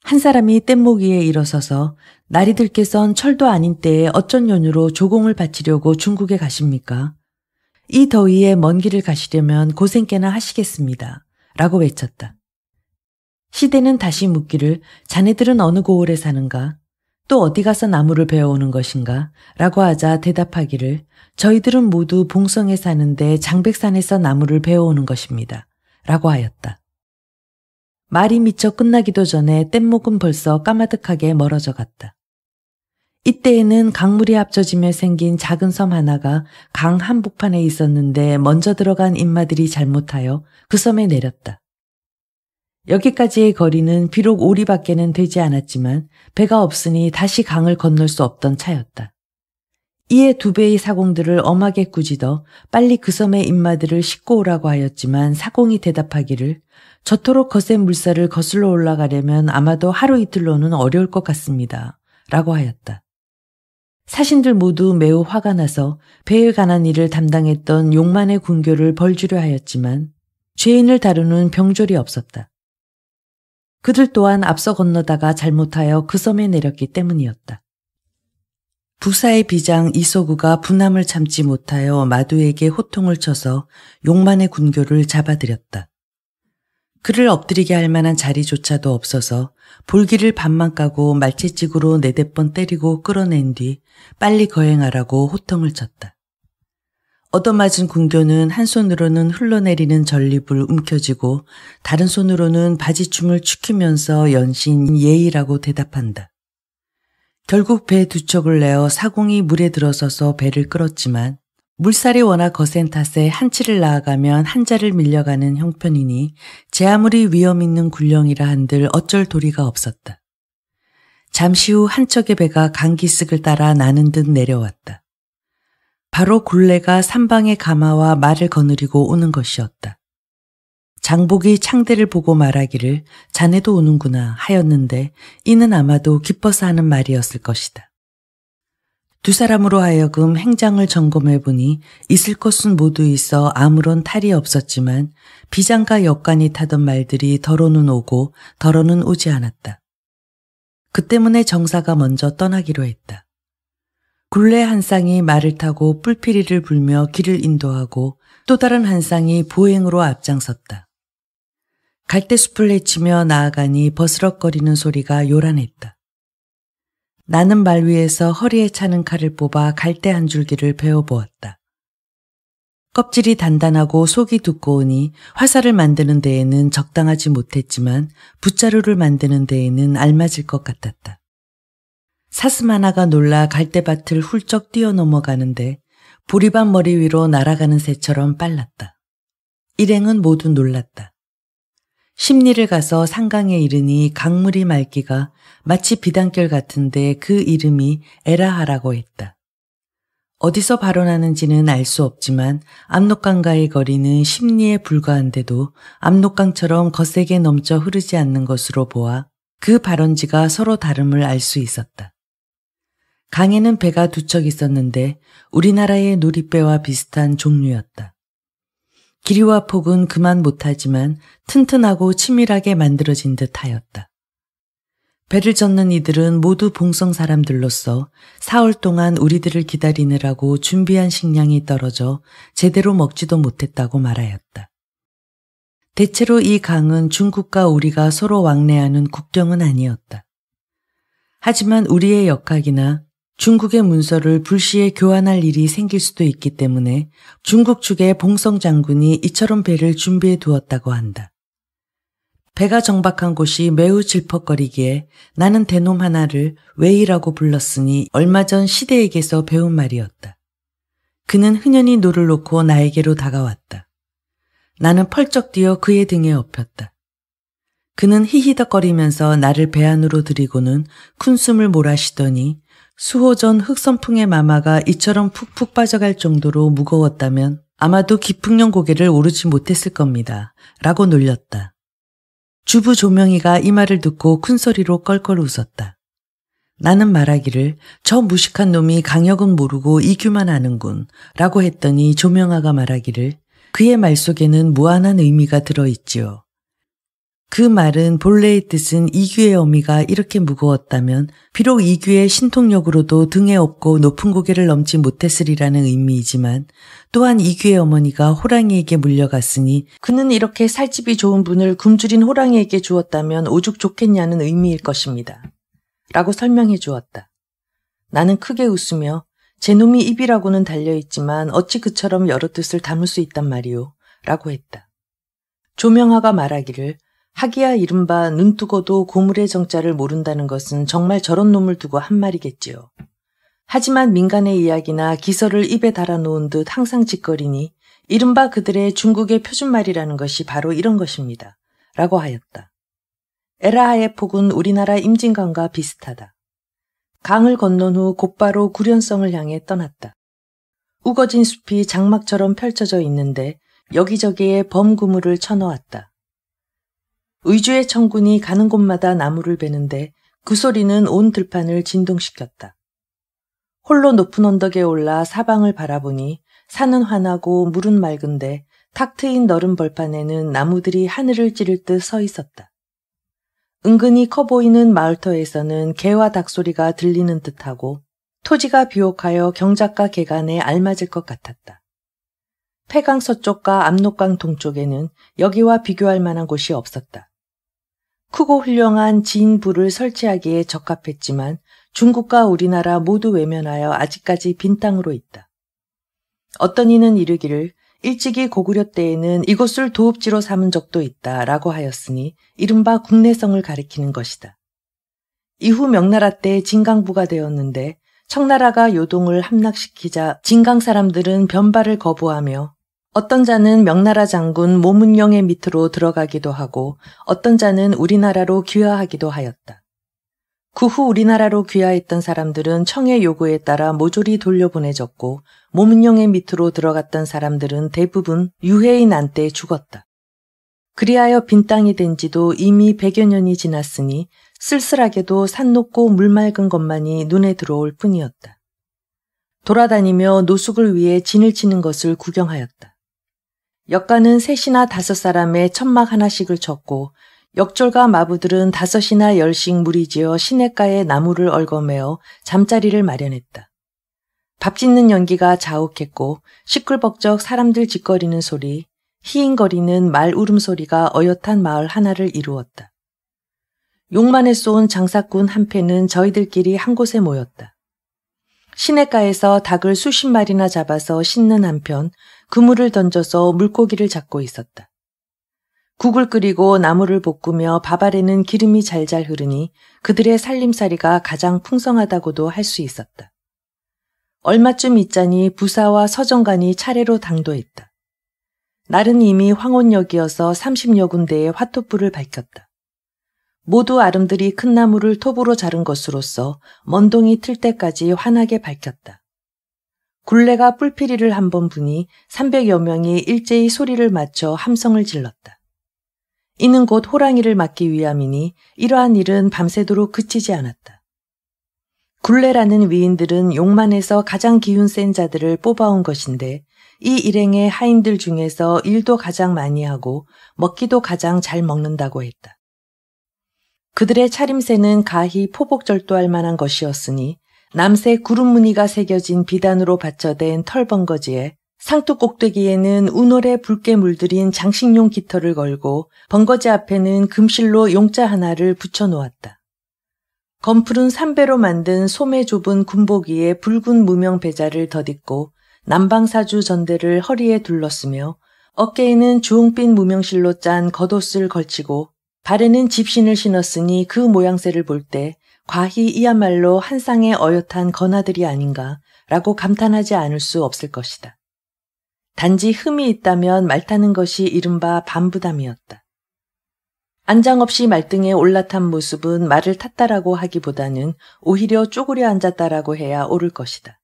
한 사람이 뗏목 위에 일어서서 나리들께선 철도 아닌 때에 어쩐 연유로 조공을 바치려고 중국에 가십니까? 이 더위에 먼 길을 가시려면 고생께나 하시겠습니다. 라고 외쳤다. 시대는 다시 묻기를 자네들은 어느 고을에 사는가? 또 어디 가서 나무를 베어오는 것인가? 라고 하자 대답하기를 저희들은 모두 봉성에 사는데 장백산에서 나무를 베어오는 것입니다. 라고 하였다. 말이 미처 끝나기도 전에 뗏목은 벌써 까마득하게 멀어져 갔다. 이때에는 강물이 합쳐지며 생긴 작은 섬 하나가 강 한복판에 있었는데 먼저 들어간 인마들이 잘못하여 그 섬에 내렸다. 여기까지의 거리는 비록 오리밖에는 되지 않았지만 배가 없으니 다시 강을 건널 수 없던 차였다. 이에 2배의 사공들을 엄하게 꾸짖어 빨리 그 섬의 인마들을 싣고 오라고 하였지만 사공이 대답하기를 저토록 거센 물살을 거슬러 올라가려면 아마도 하루 이틀로는 어려울 것 같습니다. 라고 하였다. 사신들 모두 매우 화가 나서 배에 관한 일을 담당했던 용만의 군교를 벌주려 하였지만 죄인을 다루는 병졸이 없었다. 그들 또한 앞서 건너다가 잘못하여 그 섬에 내렸기 때문이었다. 부사의 비장 이소구가 분함을 참지 못하여 마두에게 호통을 쳐서 용만의 군교를 잡아들였다. 그를 엎드리게 할 만한 자리조차도 없어서 볼기를 반만 까고 말채찍으로 4-5번 때리고 끌어낸 뒤 빨리 거행하라고 호통을 쳤다. 얻어맞은 군교는 한 손으로는 흘러내리는 전립을 움켜쥐고 다른 손으로는 바지춤을 축히면서 연신 예의라고 대답한다. 결국 배 2척을 내어 사공이 물에 들어서서 배를 끌었지만 물살이 워낙 거센 탓에 한치를 나아가면 한자를 밀려가는 형편이니 제 아무리 위험 있는 군령이라 한들 어쩔 도리가 없었다. 잠시 후 한 척의 배가 강기슭을 따라 나는 듯 내려왔다. 바로 굴레가 삼방의 가마와 말을 거느리고 오는 것이었다. 장복이 창대를 보고 말하기를 자네도 오는구나 하였는데 이는 아마도 기뻐서 하는 말이었을 것이다. 2 사람으로 하여금 행장을 점검해보니 있을 것은 모두 있어 아무런 탈이 없었지만 비장과 역관이 타던 말들이 덜어는 오고 덜어는 오지 않았다. 그 때문에 정사가 먼저 떠나기로 했다. 굴레 한 쌍이 말을 타고 뿔피리를 불며 길을 인도하고 또 다른 한 쌍이 보행으로 앞장섰다. 갈대숲을 헤치며 나아가니 버스럭거리는 소리가 요란했다. 나는 말 위에서 허리에 차는 칼을 뽑아 갈대 한 줄기를 베어보았다. 껍질이 단단하고 속이 두꺼우니 화살을 만드는 데에는 적당하지 못했지만 붓자루를 만드는 데에는 알맞을 것 같았다. 사슴 하나가 놀라 갈대밭을 훌쩍 뛰어넘어가는데 보리밥 머리 위로 날아가는 새처럼 빨랐다. 일행은 모두 놀랐다. 십리를 가서 상강에 이르니 강물이 맑기가 마치 비단결 같은데 그 이름이 에라하라고 했다. 어디서 발원하는지는 알 수 없지만 압록강과의 거리는 십리에 불과한데도 압록강처럼 거세게 넘쳐 흐르지 않는 것으로 보아 그 발원지가 서로 다름을 알 수 있었다. 강에는 배가 2척 있었는데 우리나라의 누리배와 비슷한 종류였다. 길이와 폭은 그만 못하지만 튼튼하고 치밀하게 만들어진 듯하였다. 배를 젓는 이들은 모두 봉성 사람들로서 사흘 동안 우리들을 기다리느라고 준비한 식량이 떨어져 제대로 먹지도 못했다고 말하였다. 대체로 이 강은 중국과 우리가 서로 왕래하는 국경은 아니었다. 하지만 우리의 역학이나 중국의 문서를 불시에 교환할 일이 생길 수도 있기 때문에 중국 측의 봉성 장군이 이처럼 배를 준비해 두었다고 한다. 배가 정박한 곳이 매우 질퍽거리기에 나는 대놈 하나를 웨이라고 불렀으니 얼마 전 시대에게서 배운 말이었다. 그는 흔연히 노를 놓고 나에게로 다가왔다. 나는 펄쩍 뛰어 그의 등에 엎였다. 그는 히히덕거리면서 나를 배 안으로 들이고는 큰 숨을 몰아쉬더니 수호전 흑선풍의 마마가 이처럼 푹푹 빠져갈 정도로 무거웠다면 아마도 기풍령 고개를 오르지 못했을 겁니다. 라고 놀렸다. 주부 조명이가 이 말을 듣고 큰소리로 껄껄 웃었다. 나는 말하기를 저 무식한 놈이 강역은 모르고 이규만 아는군 라고 했더니 조명아가 말하기를 그의 말 속에는 무한한 의미가 들어있지요. 그 말은 본래의 뜻은 이규의 어미가 이렇게 무거웠다면 비록 이규의 신통력으로도 등에 업고 높은 고개를 넘지 못했으리라는 의미이지만 또한 이규의 어머니가 호랑이에게 물려갔으니 그는 이렇게 살집이 좋은 분을 굶주린 호랑이에게 주었다면 오죽 좋겠냐는 의미일 것입니다. 라고 설명해 주었다. 나는 크게 웃으며 제 놈이 입이라고는 달려있지만 어찌 그처럼 여러 뜻을 담을 수 있단 말이오 라고 했다. 조명하가 말하기를 하기야 이른바 눈 뜨고도 고물의 정자를 모른다는 것은 정말 저런 놈을 두고 한 말이겠지요. 하지만 민간의 이야기나 기설을 입에 달아놓은 듯 항상 짓거리니 이른바 그들의 중국의 표준말이라는 것이 바로 이런 것입니다. 라고 하였다. 에라하의 폭은 우리나라 임진강과 비슷하다. 강을 건넌 후 곧바로 구련성을 향해 떠났다. 우거진 숲이 장막처럼 펼쳐져 있는데 여기저기에 범구물을 쳐놓았다. 의주의 청군이 가는 곳마다 나무를 베는데 그 소리는 온 들판을 진동시켰다. 홀로 높은 언덕에 올라 사방을 바라보니 산은 환하고 물은 맑은데 탁 트인 너른 벌판에는 나무들이 하늘을 찌를 듯 서 있었다. 은근히 커 보이는 마을터에서는 개와 닭소리가 들리는 듯하고 토지가 비옥하여 경작과 개간에 알맞을 것 같았다. 폐강 서쪽과 압록강 동쪽에는 여기와 비교할 만한 곳이 없었다. 크고 훌륭한 진부를 설치하기에 적합했지만 중국과 우리나라 모두 외면하여 아직까지 빈 땅으로 있다. 어떤 이는 이르기를 일찍이 고구려 때에는 이곳을 도읍지로 삼은 적도 있다라고 하였으니 이른바 국내성을 가리키는 것이다. 이후 명나라 때 진강부가 되었는데 청나라가 요동을 함락시키자 진강 사람들은 변발을 거부하며 어떤 자는 명나라 장군 모문영의 밑으로 들어가기도 하고 어떤 자는 우리나라로 귀화하기도 하였다. 그 후 우리나라로 귀화했던 사람들은 청의 요구에 따라 모조리 돌려보내졌고 모문영의 밑으로 들어갔던 사람들은 대부분 유해의 난때에 죽었다. 그리하여 빈 땅이 된 지도 이미 100여 년이 지났으니 쓸쓸하게도 산 높고 물 맑은 것만이 눈에 들어올 뿐이었다. 돌아다니며 노숙을 위해 진을 치는 것을 구경하였다. 역가는 셋이나 5사람의 천막 하나씩을 쳤고 역졸과 마부들은 5이나 10씩 무리지어 시냇가에 나무를 얽어매어 잠자리를 마련했다. 밥 짓는 연기가 자욱했고 시끌벅적 사람들 짓거리는 소리, 히잉거리는 말 울음소리가 어엿한 마을 하나를 이루었다. 용만에서 온 장사꾼 한 패는 저희들끼리 한 곳에 모였다. 시냇가에서 닭을 수십 마리나 잡아서 씻는 한편 그물을 던져서 물고기를 잡고 있었다. 국을 끓이고 나무를 볶으며 밥 아래는 기름이 잘잘 흐르니 그들의 살림살이가 가장 풍성하다고도 할 수 있었다. 얼마쯤 있자니 부사와 서정관이 차례로 당도했다. 날은 이미 황혼역이어서 30여 군데에 화토불을 밝혔다. 모두 아름드리 큰 나무를 톱으로 자른 것으로서 먼동이 틀 때까지 환하게 밝혔다. 굴레가 뿔피리를 한번 부니 300여 명이 일제히 소리를 맞춰 함성을 질렀다. 이는 곧 호랑이를 막기 위함이니 이러한 일은 밤새도록 그치지 않았다. 굴레라는 위인들은 용만에서 가장 기운 센 자들을 뽑아온 것인데 이 일행의 하인들 중에서 일도 가장 많이 하고 먹기도 가장 잘 먹는다고 했다. 그들의 차림새는 가히 포복절도할 만한 것이었으니 남새 구름 무늬가 새겨진 비단으로 받쳐댄 털벙거지에 상투 꼭대기에는 운홀에 붉게 물들인 장식용 깃털을 걸고 번거지 앞에는 금실로 용자 하나를 붙여놓았다. 검푸른 삼배로 만든 소매 좁은 군복 위에 붉은 무명 배자를 덧입고 남방사주 전대를 허리에 둘렀으며 어깨에는 주홍빛 무명실로 짠 겉옷을 걸치고 발에는 집신을 신었으니 그 모양새를 볼 때 과히 이야말로 한 쌍의 어엿한 건아들이 아닌가 라고 감탄하지 않을 수 없을 것이다. 단지 흠이 있다면 말 타는 것이 이른바 반부담이었다. 안장 없이 말등에 올라탄 모습은 말을 탔다라고 하기보다는 오히려 쪼그려 앉았다라고 해야 옳을 것이다.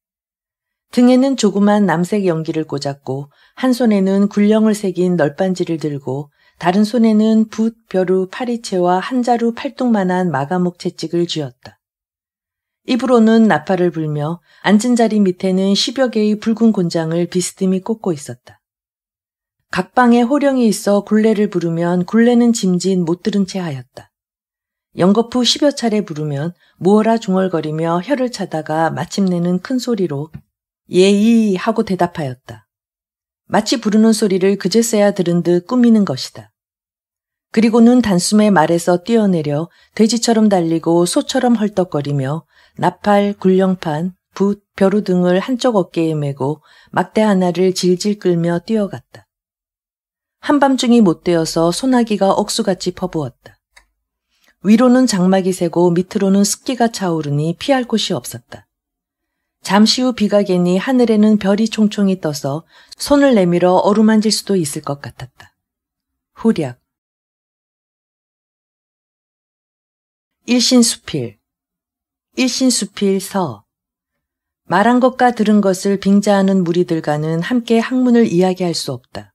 등에는 조그만 남색 연기를 꽂았고 한 손에는 굴령을 새긴 널빤지를 들고 다른 손에는 붓, 벼루, 파리채와 한 자루 팔뚝만한 마가목 채찍을 쥐었다. 입으로는 나팔을 불며 앉은 자리 밑에는 10여 개의 붉은 곤장을 비스듬히 꽂고 있었다. 각 방에 호령이 있어 굴레를 부르면 굴레는 짐짓 못 들은 채 하였다. 연거푸 10여 차례 부르면 무어라 중얼거리며 혀를 차다가 마침내는 큰 소리로 예이 하고 대답하였다. 마치 부르는 소리를 그제서야 들은 듯 꾸미는 것이다. 그리고는 단숨에 말에서 뛰어내려 돼지처럼 달리고 소처럼 헐떡거리며 나팔, 굴령판, 붓, 벼루 등을 한쪽 어깨에 메고 막대 하나를 질질 끌며 뛰어갔다. 한밤중이 못되어서 소나기가 억수같이 퍼부었다. 위로는 장막이 새고 밑으로는 습기가 차오르니 피할 곳이 없었다. 잠시 후 비가 개니 하늘에는 별이 총총이 떠서 손을 내밀어 어루만질 수도 있을 것 같았다. 후략. 일신수필. 일신수필 서. 말한 것과 들은 것을 빙자하는 무리들과는 함께 학문을 이야기할 수 없다.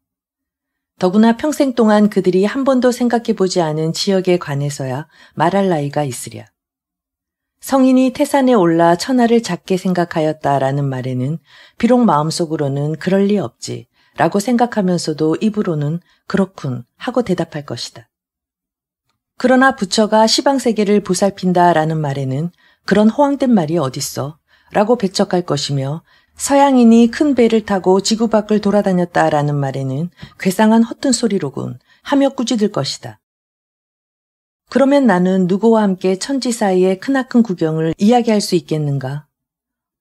더구나 평생 동안 그들이 한 번도 생각해보지 않은 지역에 관해서야 말할 나이가 있으랴. 성인이 태산에 올라 천하를 작게 생각하였다라는 말에는 비록 마음속으로는 그럴 리 없지 라고 생각하면서도 입으로는 그렇군 하고 대답할 것이다. 그러나 부처가 시방세계를 보살핀다라는 말에는 그런 허황된 말이 어딨어 라고 배척할 것이며 서양인이 큰 배를 타고 지구 밖을 돌아다녔다라는 말에는 괴상한 허튼 소리로군 하며 꾸짖을 것이다. 그러면 나는 누구와 함께 천지 사이의 크나큰 구경을 이야기할 수 있겠는가?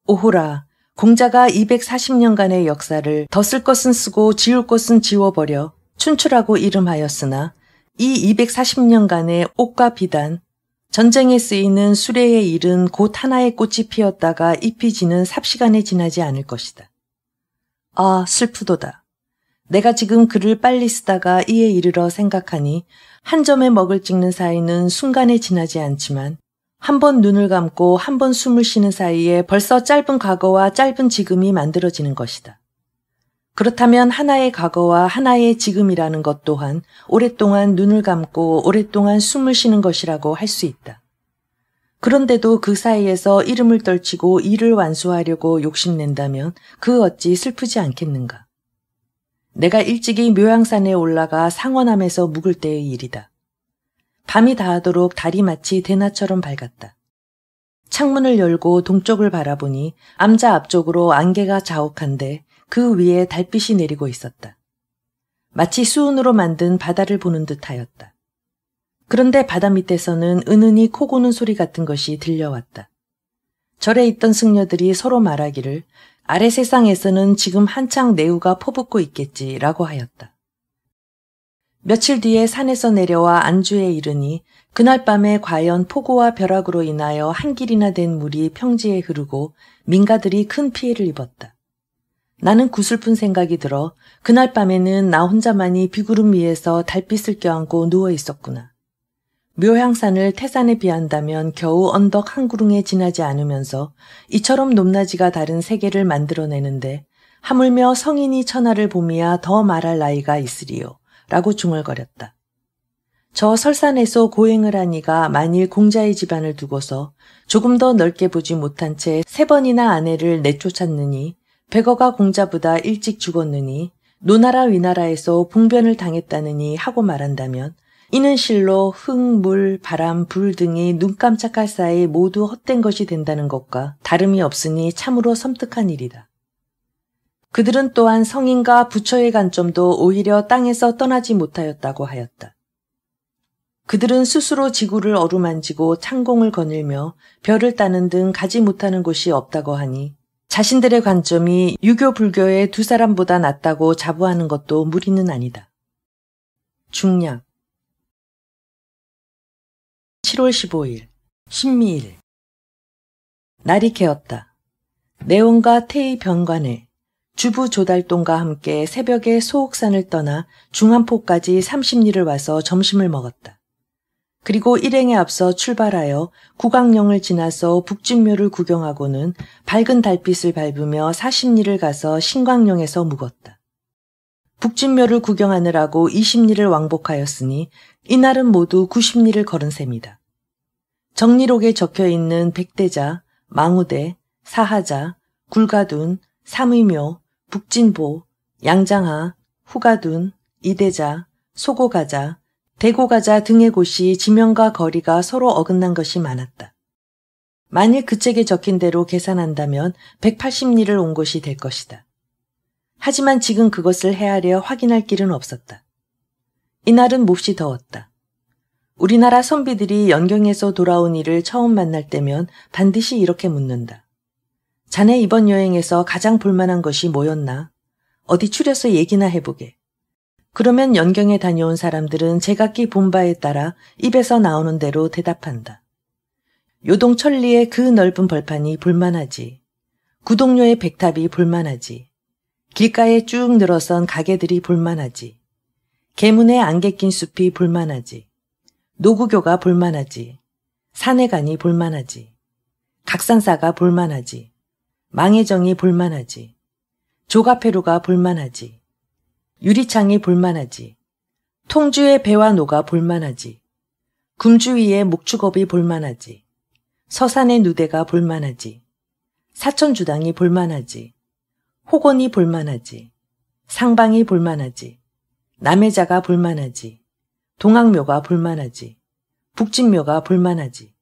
오호라, 공자가 240년간의 역사를 더 쓸 것은 쓰고 지울 것은 지워버려 춘추라고 이름하였으나 이 240년간의 옥과 비단, 전쟁에 쓰이는 수레의 일은 곧 하나의 꽃이 피었다가 잎이 지는 삽시간에 지나지 않을 것이다. 아, 슬프도다. 내가 지금 글을 빨리 쓰다가 이에 이르러 생각하니 한 점의 먹을 찍는 사이는 순간에 지나지 않지만 한 번 눈을 감고 한 번 숨을 쉬는 사이에 벌써 짧은 과거와 짧은 지금이 만들어지는 것이다. 그렇다면 하나의 과거와 하나의 지금이라는 것 또한 오랫동안 눈을 감고 오랫동안 숨을 쉬는 것이라고 할 수 있다. 그런데도 그 사이에서 이름을 떨치고 일을 완수하려고 욕심낸다면 그 어찌 슬프지 않겠는가. 내가 일찍이 묘양산에 올라가 상원함에서 묵을 때의 일이다. 밤이 다하도록 달이 마치 대낮처럼 밝았다. 창문을 열고 동쪽을 바라보니 암자 앞쪽으로 안개가 자욱한데 그 위에 달빛이 내리고 있었다. 마치 수은으로 만든 바다를 보는 듯하였다. 그런데 바다 밑에서는 은은히 코 고는 소리 같은 것이 들려왔다. 절에 있던 승려들이 서로 말하기를 아래 세상에서는 지금 한창 내우가 퍼붓고 있겠지라고 하였다. 며칠 뒤에 산에서 내려와 안주에 이르니 그날 밤에 과연 폭우와 벼락으로 인하여 한 길이나 된 물이 평지에 흐르고 민가들이 큰 피해를 입었다. 나는 구슬픈 생각이 들어 그날 밤에는 나 혼자만이 비구름 위에서 달빛을 껴안고 누워 있었구나. 묘향산을 태산에 비한다면 겨우 언덕 한 구릉에 지나지 않으면서 이처럼 높낮이가 다른 세계를 만들어내는데 하물며 성인이 천하를 봄이야 더 말할 나이가 있으리요 라고 중얼거렸다. 저 설산에서 고행을 한 이가 만일 공자의 집안을 두고서 조금 더 넓게 보지 못한 채 3번이나 아내를 내쫓았느니 백어가 공자보다 일찍 죽었느니 노나라 위나라에서 봉변을 당했다느니 하고 말한다면 이는 실로 흙, 물, 바람, 불 등이 눈 깜짝할 사이 모두 헛된 것이 된다는 것과 다름이 없으니 참으로 섬뜩한 일이다. 그들은 또한 성인과 부처의 관점도 오히려 땅에서 떠나지 못하였다고 하였다. 그들은 스스로 지구를 어루만지고 창공을 거닐며 별을 따는 등 가지 못하는 곳이 없다고 하니 자신들의 관점이 유교 불교의 두 사람보다 낫다고 자부하는 것도 무리는 아니다. 중략 7월 15일 신미일 날이 개었다. 내원과 태의 변관에 주부 조달동과 함께 새벽에 소옥산을 떠나 중안포까지 30리를 와서 점심을 먹었다. 그리고 일행에 앞서 출발하여 구강령을 지나서 북진묘를 구경하고는 밝은 달빛을 밟으며 40리를 가서 신광령에서 묵었다. 북진묘를 구경하느라고 20리를 왕복하였으니 이날은 모두 90리를 걸은 셈이다. 정리록에 적혀있는 백대자, 망우대, 사하자, 굴가둔, 삼의묘, 북진보, 양장하, 후가둔, 이대자, 소고가자, 대고가자 등의 곳이 지명과 거리가 서로 어긋난 것이 많았다. 만일 그 책에 적힌 대로 계산한다면 180리를 온 곳이 될 것이다. 하지만 지금 그것을 헤아려 확인할 길은 없었다. 이날은 몹시 더웠다. 우리나라 선비들이 연경에서 돌아온 이를 처음 만날 때면 반드시 이렇게 묻는다. 자네 이번 여행에서 가장 볼만한 것이 뭐였나? 어디 추려서 얘기나 해보게. 그러면 연경에 다녀온 사람들은 제각기 본 바에 따라 입에서 나오는 대로 대답한다. 요동천리의 그 넓은 벌판이 볼만하지. 구동료의 백탑이 볼만하지. 길가에 쭉 늘어선 가게들이 볼만하지. 계문에 안개 낀 숲이 볼만하지. 노구교가 볼만하지. 산해관이 볼만하지. 각산사가 볼만하지. 망해정이 볼만하지. 조가페루가 볼만하지. 유리창이 볼만하지. 통주의 배와 노가 볼만하지. 금주위의 목축업이 볼만하지. 서산의 누대가 볼만하지. 사천주당이 볼만하지. 호건이 볼만하지. 상방이 볼만하지. 남해자가 볼만하지. 동학묘가 볼만하지. 북진묘가 볼만하지.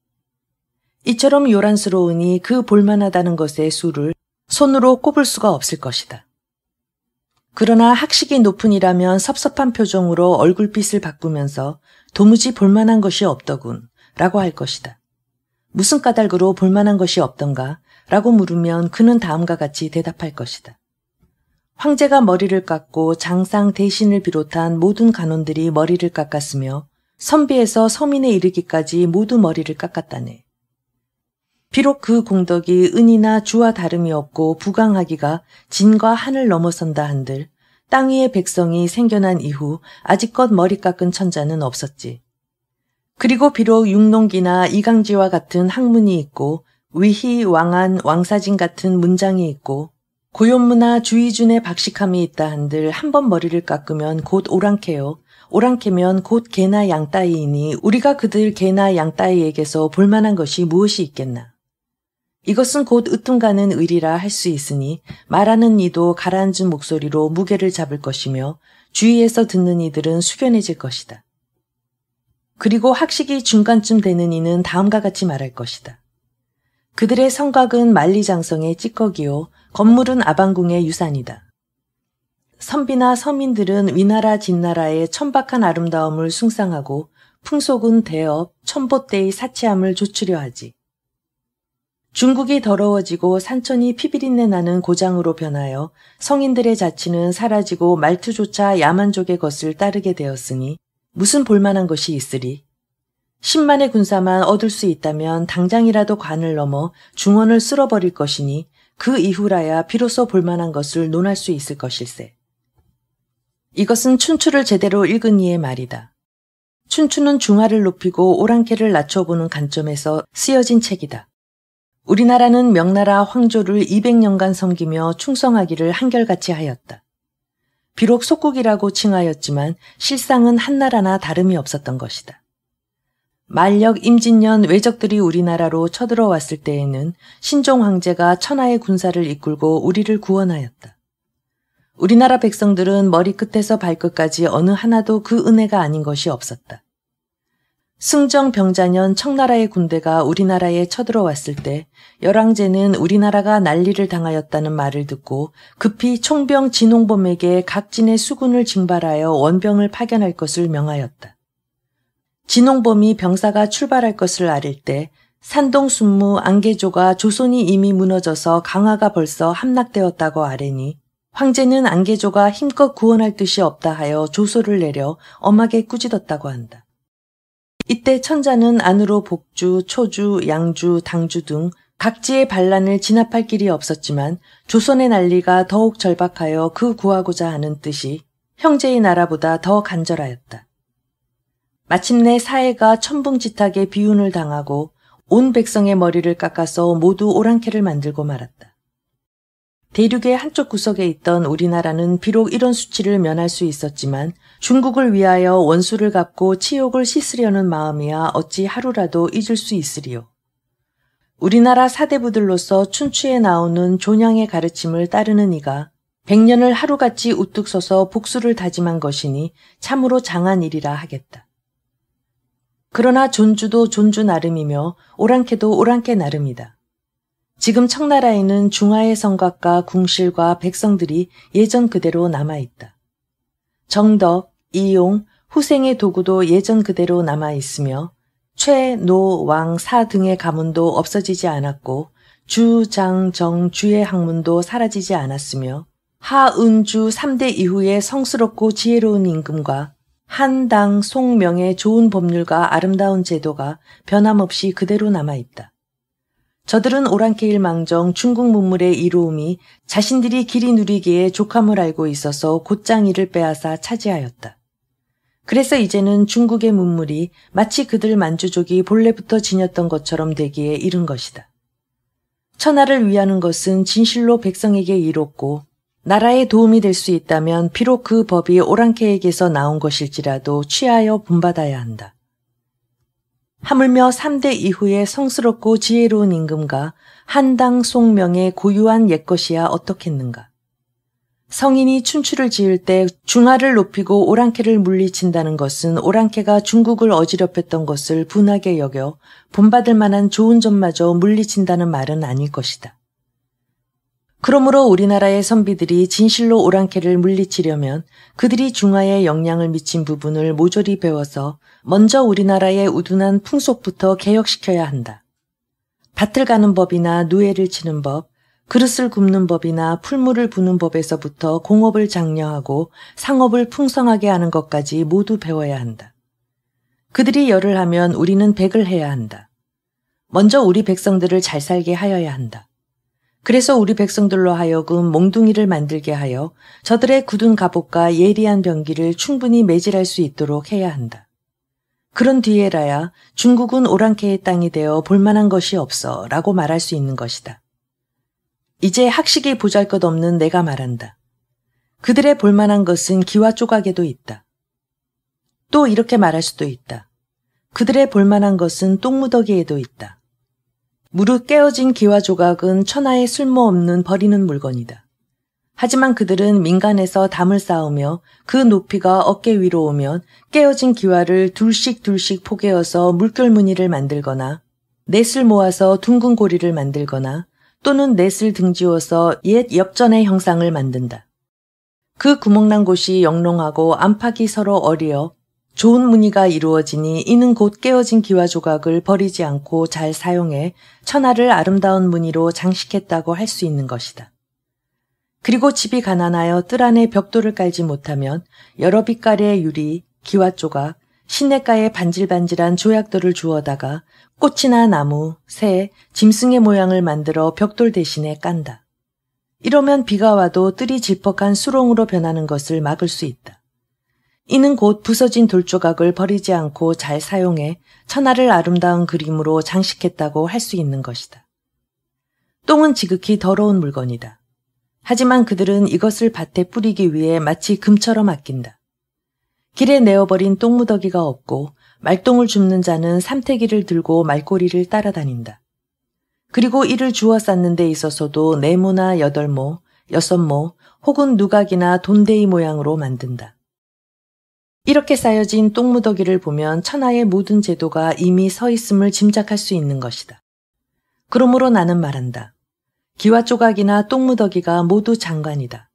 이처럼 요란스러우니 그 볼만하다는 것의 수를 손으로 꼽을 수가 없을 것이다. 그러나 학식이 높은이라면 섭섭한 표정으로 얼굴빛을 바꾸면서 도무지 볼만한 것이 없더군 라고 할 것이다. 무슨 까닭으로 볼만한 것이 없던가 라고 물으면 그는 다음과 같이 대답할 것이다. 황제가 머리를 깎고 장상 대신을 비롯한 모든 간원들이 머리를 깎았으며 선비에서 서민에 이르기까지 모두 머리를 깎았다네. 비록 그 공덕이 은이나 주와 다름이 없고 부강하기가 진과 한을 넘어선다 한들 땅 위의 백성이 생겨난 이후 아직껏 머리 깎은 천자는 없었지. 그리고 비록 육농기나 이강지와 같은 학문이 있고 위희, 왕안, 왕사진 같은 문장이 있고 고연무나 주의준의 박식함이 있다 한들 한 번 머리를 깎으면 곧 오랑캐요. 오랑캐면 곧 개나 양 따위이니 우리가 그들 개나 양 따위에게서 볼만한 것이 무엇이 있겠나. 이것은 곧 으뜸가는 의리라 할 수 있으니 말하는 이도 가라앉은 목소리로 무게를 잡을 것이며 주위에서 듣는 이들은 숙연해질 것이다. 그리고 학식이 중간쯤 되는 이는 다음과 같이 말할 것이다. 그들의 성곽은 만리장성의 찌꺼기요 건물은 아방궁의 유산이다. 선비나 서민들은 위나라 진나라의 천박한 아름다움을 숭상하고 풍속은 대업, 천보대의 사치함을 조추려 하지. 중국이 더러워지고 산천이 피비린내 나는 고장으로 변하여 성인들의 자치는 사라지고 말투조차 야만족의 것을 따르게 되었으니 무슨 볼만한 것이 있으리. 10만의 군사만 얻을 수 있다면 당장이라도 관을 넘어 중원을 쓸어버릴 것이니 그 이후라야 비로소 볼만한 것을 논할 수 있을 것일세. 이것은 춘추를 제대로 읽은 이의 말이다. 춘추는 중하를 높이고 오랑캐를 낮춰보는 관점에서 쓰여진 책이다. 우리나라는 명나라 황조를 200년간 섬기며 충성하기를 한결같이 하였다. 비록 속국이라고 칭하였지만 실상은 한나라나 다름이 없었던 것이다. 만력 임진년 외적들이 우리나라로 쳐들어왔을 때에는 신종 황제가 천하의 군사를 이끌고 우리를 구원하였다. 우리나라 백성들은 머리끝에서 발끝까지 어느 하나도 그 은혜가 아닌 것이 없었다. 승정 병자년 청나라의 군대가 우리나라에 쳐들어왔을 때 열왕제는 우리나라가 난리를 당하였다는 말을 듣고 급히 총병 진홍범에게 각진의 수군을 징발하여 원병을 파견할 것을 명하였다. 진홍범이 병사가 출발할 것을 아릴 때 산동 순무 안개조가 조선이 이미 무너져서 강화가 벌써 함락되었다고 아뢰니 황제는 안개조가 힘껏 구원할 뜻이 없다 하여 조소를 내려 엄하게 꾸짖었다고 한다. 이때 천자는 안으로 복주, 초주, 양주, 당주 등 각지의 반란을 진압할 길이 없었지만 조선의 난리가 더욱 절박하여 그 구하고자 하는 뜻이 형제의 나라보다 더 간절하였다. 마침내 사해가 천붕지탁에 비운을 당하고 온 백성의 머리를 깎아서 모두 오랑캐를 만들고 말았다. 대륙의 한쪽 구석에 있던 우리나라는 비록 이런 수치를 면할 수 있었지만 중국을 위하여 원수를 갚고 치욕을 씻으려는 마음이야 어찌 하루라도 잊을 수 있으리요. 우리나라 사대부들로서 춘추에 나오는 존양의 가르침을 따르는 이가 100년을 하루같이 우뚝 서서 복수를 다짐한 것이니 참으로 장한 일이라 하겠다. 그러나 존주도 존주 나름이며 오랑캐도 오랑캐 나름이다. 지금 청나라에는 중하의 성곽과 궁실과 백성들이 예전 그대로 남아있다. 정덕, 이용, 후생의 도구도 예전 그대로 남아있으며 최, 노, 왕, 사 등의 가문도 없어지지 않았고 주, 장, 정, 주의 학문도 사라지지 않았으며 하, 은, 주 3대 이후의 성스럽고 지혜로운 임금과 한, 당, 송, 명의 좋은 법률과 아름다운 제도가 변함없이 그대로 남아있다. 저들은 오랑캐일 망정 중국 문물의 이로움이 자신들이 길이 누리기에 족함을 알고 있어서 곧장 이를 빼앗아 차지하였다. 그래서 이제는 중국의 문물이 마치 그들 만주족이 본래부터 지녔던 것처럼 되기에 이른 것이다. 천하를 위하는 것은 진실로 백성에게 이롭고 나라에 도움이 될 수 있다면 비록 그 법이 오랑캐에게서 나온 것일지라도 취하여 본받아야 한다. 하물며 3대 이후의 성스럽고 지혜로운 임금과 한당 송명의 고유한 옛것이야 어떻겠는가. 성인이 춘추를 지을 때 중하를 높이고 오랑캐를 물리친다는 것은 오랑캐가 중국을 어지럽혔던 것을 분하게 여겨 본받을 만한 좋은 점마저 물리친다는 말은 아닐 것이다. 그러므로 우리나라의 선비들이 진실로 오랑캐를 물리치려면 그들이 중하에 영향을 미친 부분을 모조리 배워서 먼저 우리나라의 우둔한 풍속부터 개혁시켜야 한다. 밭을 가는 법이나 누에를 치는 법, 그릇을 굽는 법이나 풀물을 부는 법에서부터 공업을 장려하고 상업을 풍성하게 하는 것까지 모두 배워야 한다. 그들이 열을 하면 우리는 백을 해야 한다. 먼저 우리 백성들을 잘 살게 하여야 한다. 그래서 우리 백성들로 하여금 몽둥이를 만들게 하여 저들의 굳은 갑옷과 예리한 병기를 충분히 매질할 수 있도록 해야 한다. 그런 뒤에라야 중국은 오랑캐의 땅이 되어 볼만한 것이 없어 라고 말할 수 있는 것이다. 이제 학식이 보잘것없는 내가 말한다. 그들의 볼만한 것은 기와 조각에도 있다. 또 이렇게 말할 수도 있다. 그들의 볼만한 것은 똥무더기에도 있다. 무릇 깨어진 기와 조각은 천하에 쓸모없는 버리는 물건이다. 하지만 그들은 민간에서 담을 쌓으며 그 높이가 어깨 위로 오면 깨어진 기와를 둘씩 포개어서 물결무늬를 만들거나 넷을 모아서 둥근 고리를 만들거나 또는 넷을 등지어서 옛 엽전의 형상을 만든다. 그 구멍난 곳이 영롱하고 안팎이 서로 어리어 좋은 무늬가 이루어지니 이는 곧 깨어진 기와 조각을 버리지 않고 잘 사용해 천하를 아름다운 무늬로 장식했다고 할 수 있는 것이다. 그리고 집이 가난하여 뜰 안에 벽돌을 깔지 못하면 여러 빛깔의 유리, 기와 조각, 시냇가에 반질반질한 조약돌을 주워다가 꽃이나 나무, 새, 짐승의 모양을 만들어 벽돌 대신에 깐다. 이러면 비가 와도 뜰이 질퍽한 수렁으로 변하는 것을 막을 수 있다. 이는 곧 부서진 돌조각을 버리지 않고 잘 사용해 천하를 아름다운 그림으로 장식했다고 할 수 있는 것이다. 똥은 지극히 더러운 물건이다. 하지만 그들은 이것을 밭에 뿌리기 위해 마치 금처럼 아낀다. 길에 내어버린 똥무더기가 없고 말똥을 줍는 자는 삼태기를 들고 말꼬리를 따라다닌다. 그리고 이를 주워 쌓는 데 있어서도 네모나 8모, 6모 혹은 누각이나 돈데이 모양으로 만든다. 이렇게 쌓여진 똥무더기를 보면 천하의 모든 제도가 이미 서 있음을 짐작할 수 있는 것이다. 그러므로 나는 말한다. 기와 조각이나 똥무더기가 모두 장관이다.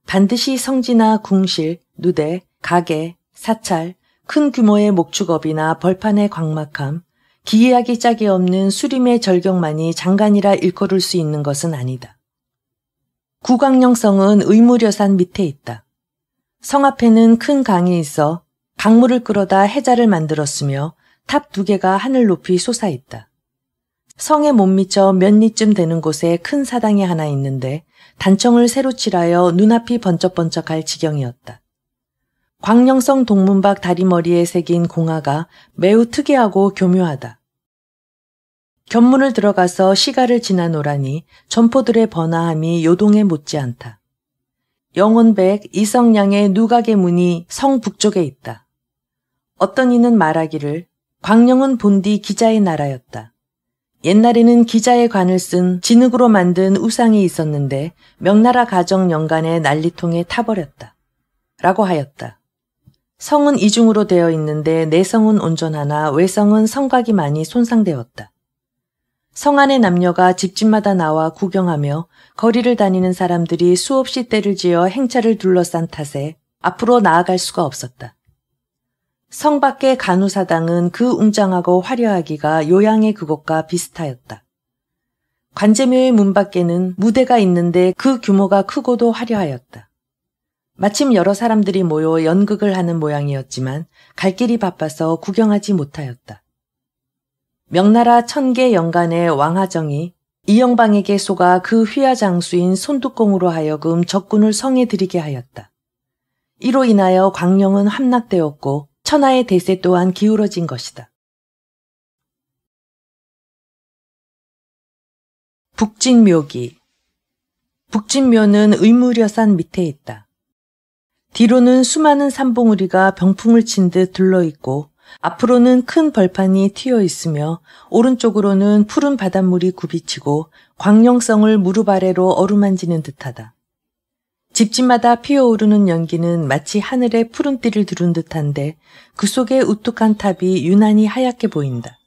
반드시 성지나 궁실, 누대, 가게, 사찰, 큰 규모의 목축업이나 벌판의 광막함, 기이하기 짝이 없는 수림의 절경만이 장관이라 일컬을 수 있는 것은 아니다. 구광령성은 의무려산 밑에 있다. 성 앞에는 큰 강이 있어 강물을 끌어다 해자를 만들었으며 탑 2개가 하늘 높이 솟아있다. 성에 못 미쳐 몇 리쯤 되는 곳에 큰 사당이 하나 있는데 단청을 새로 칠하여 눈앞이 번쩍번쩍할 지경이었다. 광령성 동문 밖 다리머리에 새긴 공화가 매우 특이하고 교묘하다. 견문을 들어가서 시가를 지나노라니 점포들의 번화함이 요동에 못지않다. 영혼백 이성량의 누각의 문이 성 북쪽에 있다. 어떤 이는 말하기를 광령은 본디 기자의 나라였다. 옛날에는 기자의 관을 쓴 진흙으로 만든 우상이 있었는데 명나라 가정 연간에 난리통에 타버렸다. 라고 하였다. 성은 이중으로 되어 있는데 내성은 온전하나 외성은 성곽이 많이 손상되었다. 성 안의 남녀가 집집마다 나와 구경하며 거리를 다니는 사람들이 수없이 때를 지어 행차를 둘러싼 탓에 앞으로 나아갈 수가 없었다. 성 밖의 간우사당은 그 웅장하고 화려하기가 요양의 그곳과 비슷하였다. 관제묘의 문 밖에는 무대가 있는데 그 규모가 크고도 화려하였다. 마침 여러 사람들이 모여 연극을 하는 모양이었지만 갈 길이 바빠서 구경하지 못하였다. 명나라 천계 연간의 왕하정이 이영방에게 속아 그 휘하 장수인 손두공으로 하여금 적군을 성에 들이게 하였다. 이로 인하여 광령은 함락되었고 천하의 대세 또한 기울어진 것이다. 북진묘기. 북진묘는 의무려산 밑에 있다. 뒤로는 수많은 산봉우리가 병풍을 친 듯 둘러있고 앞으로는 큰 벌판이 튀어 있으며 오른쪽으로는 푸른 바닷물이 굽이치고 광령성을 무릎 아래로 어루만지는 듯하다. 집집마다 피어오르는 연기는 마치 하늘에 푸른 띠를 두른 듯한데 그 속에 우뚝한 탑이 유난히 하얗게 보인다.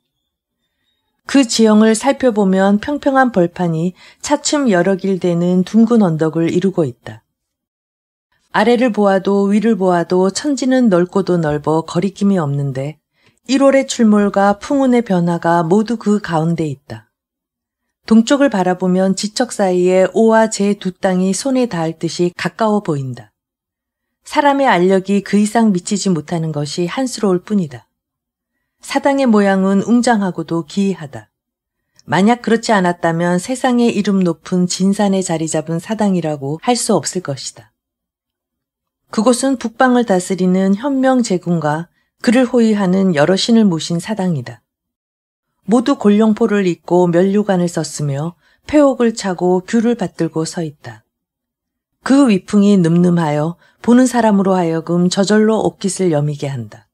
그 지형을 살펴보면 평평한 벌판이 차츰 여러 길 되는 둥근 언덕을 이루고 있다. 아래를 보아도 위를 보아도 천지는 넓고도 넓어 거리낌이 없는데 1월의 출몰과 풍운의 변화가 모두 그 가운데 있다. 동쪽을 바라보면 지척 사이에 오와 제 두 땅이 손에 닿을 듯이 가까워 보인다. 사람의 알력이 그 이상 미치지 못하는 것이 한스러울 뿐이다. 사당의 모양은 웅장하고도 기이하다. 만약 그렇지 않았다면 세상에 이름 높은 진산에 자리 잡은 사당이라고 할 수 없을 것이다. 그곳은 북방을 다스리는 현명제군과 그를 호위하는 여러 신을 모신 사당이다. 모두 골룡포를 입고 면류관을 썼으며 폐옥을 차고 귤을 받들고 서 있다. 그 위풍이 늠름하여 보는 사람으로 하여금 저절로 옷깃을 여미게 한다.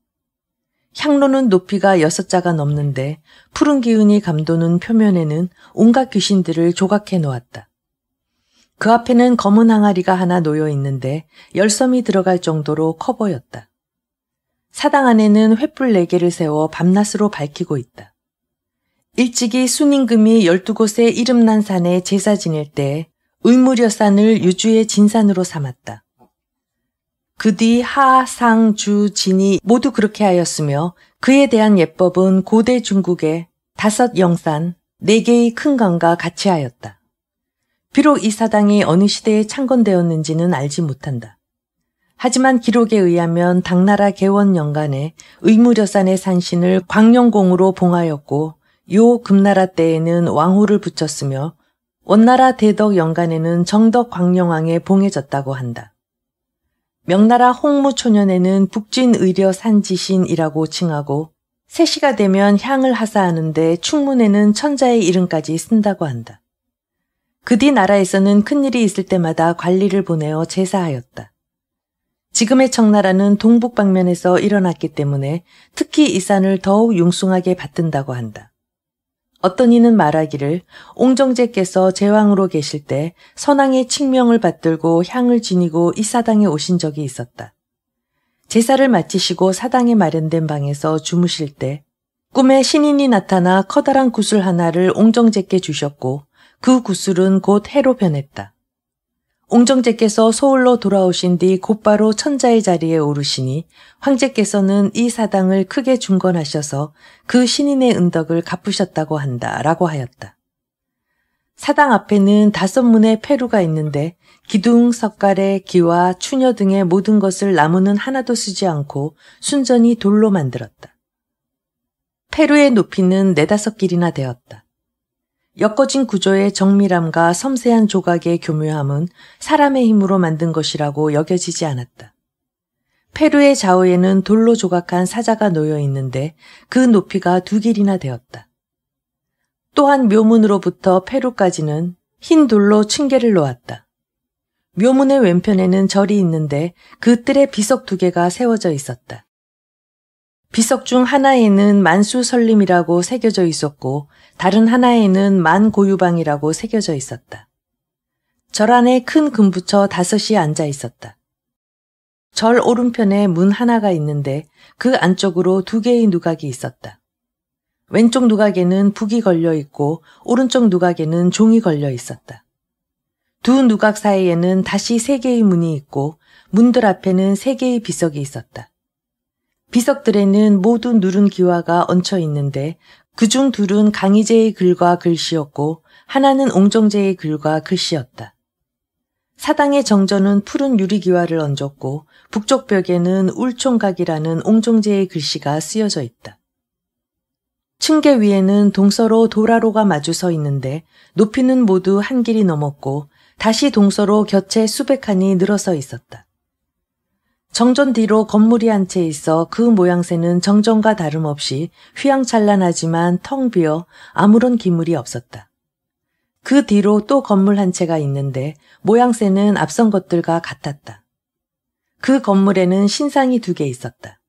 향로는 높이가 6자가 넘는데 푸른 기운이 감도는 표면에는 온갖 귀신들을 조각해 놓았다. 그 앞에는 검은 항아리가 하나 놓여 있는데 열섬이 들어갈 정도로 커 보였다. 사당 안에는 횃불 4개를 세워 밤낮으로 밝히고 있다. 일찍이 순임금이 12곳의 이름난 산에 제사 지낼 때 의무려산을 유주의 진산으로 삼았다. 그 뒤 하, 상, 주, 진이 모두 그렇게 하였으며 그에 대한 예법은 고대 중국의 5 영산, 4개의 큰 강과 같이 하였다. 비록 이 사당이 어느 시대에 창건되었는지는 알지 못한다. 하지만 기록에 의하면 당나라 개원 연간에 의무려산의 산신을 광령공으로 봉하였고 요 금나라 때에는 왕후를 붙였으며 원나라 대덕 연간에는 정덕 광령왕에 봉해졌다고 한다. 명나라 홍무초년에는 북진의려 산지신이라고 칭하고 세시가 되면 향을 하사하는데 충문에는 천자의 이름까지 쓴다고 한다. 그 뒤 나라에서는 큰일이 있을 때마다 관리를 보내어 제사하였다. 지금의 청나라는 동북 방면에서 일어났기 때문에 특히 이 산을 더욱 융숭하게 받든다고 한다. 어떤 이는 말하기를 옹정제께서 제왕으로 계실 때 선왕의 칙명을 받들고 향을 지니고 이 사당에 오신 적이 있었다. 제사를 마치시고 사당에 마련된 방에서 주무실 때 꿈에 신인이 나타나 커다란 구슬 하나를 옹정제께 주셨고 그 구슬은 곧 해로 변했다. 옹정제께서 서울로 돌아오신 뒤 곧바로 천자의 자리에 오르시니 황제께서는 이 사당을 크게 중건하셔서 그 신인의 은덕을 갚으셨다고 한다라고 하였다. 사당 앞에는 5문의 페루가 있는데 기둥, 석가래, 기와, 추녀 등의 모든 것을 나무는 하나도 쓰지 않고 순전히 돌로 만들었다. 페루의 높이는 4-5길이나 되었다. 엮어진 구조의 정밀함과 섬세한 조각의 교묘함은 사람의 힘으로 만든 것이라고 여겨지지 않았다. 페루의 좌우에는 돌로 조각한 사자가 놓여 있는데 그 높이가 2길이나 되었다. 또한 묘문으로부터 페루까지는 흰 돌로 층계를 놓았다. 묘문의 왼편에는 절이 있는데 그 뜰에 비석 2개가 세워져 있었다. 비석 중 하나에는 만수설림이라고 새겨져 있었고 다른 하나에는 만고유방이라고 새겨져 있었다. 절 안에 큰 금부처 5이 앉아 있었다. 절 오른편에 문 하나가 있는데 그 안쪽으로 2개의 누각이 있었다. 왼쪽 누각에는 북이 걸려 있고 오른쪽 누각에는 종이 걸려 있었다. 두 누각 사이에는 다시 3개의 문이 있고 문들 앞에는 3개의 비석이 있었다. 비석들에는 모두 누른 기와가 얹혀 있는데 그중 2은 강희제의 글과 글씨였고 하나는 옹정제의 글과 글씨였다. 사당의 정전은 푸른 유리기와를 얹었고 북쪽 벽에는 울총각이라는 옹정제의 글씨가 쓰여져 있다. 층계 위에는 동서로 도라로가 마주 서 있는데 높이는 모두 1길이 넘었고 다시 동서로 곁에 수백 칸이 늘어서 있었다. 정전 뒤로 건물이 한 채 있어 그 모양새는 정전과 다름없이 휘황찬란하지만 텅 비어 아무런 기물이 없었다. 그 뒤로 또 건물 한 채가 있는데 모양새는 앞선 것들과 같았다. 그 건물에는 신상이 2개 있었다.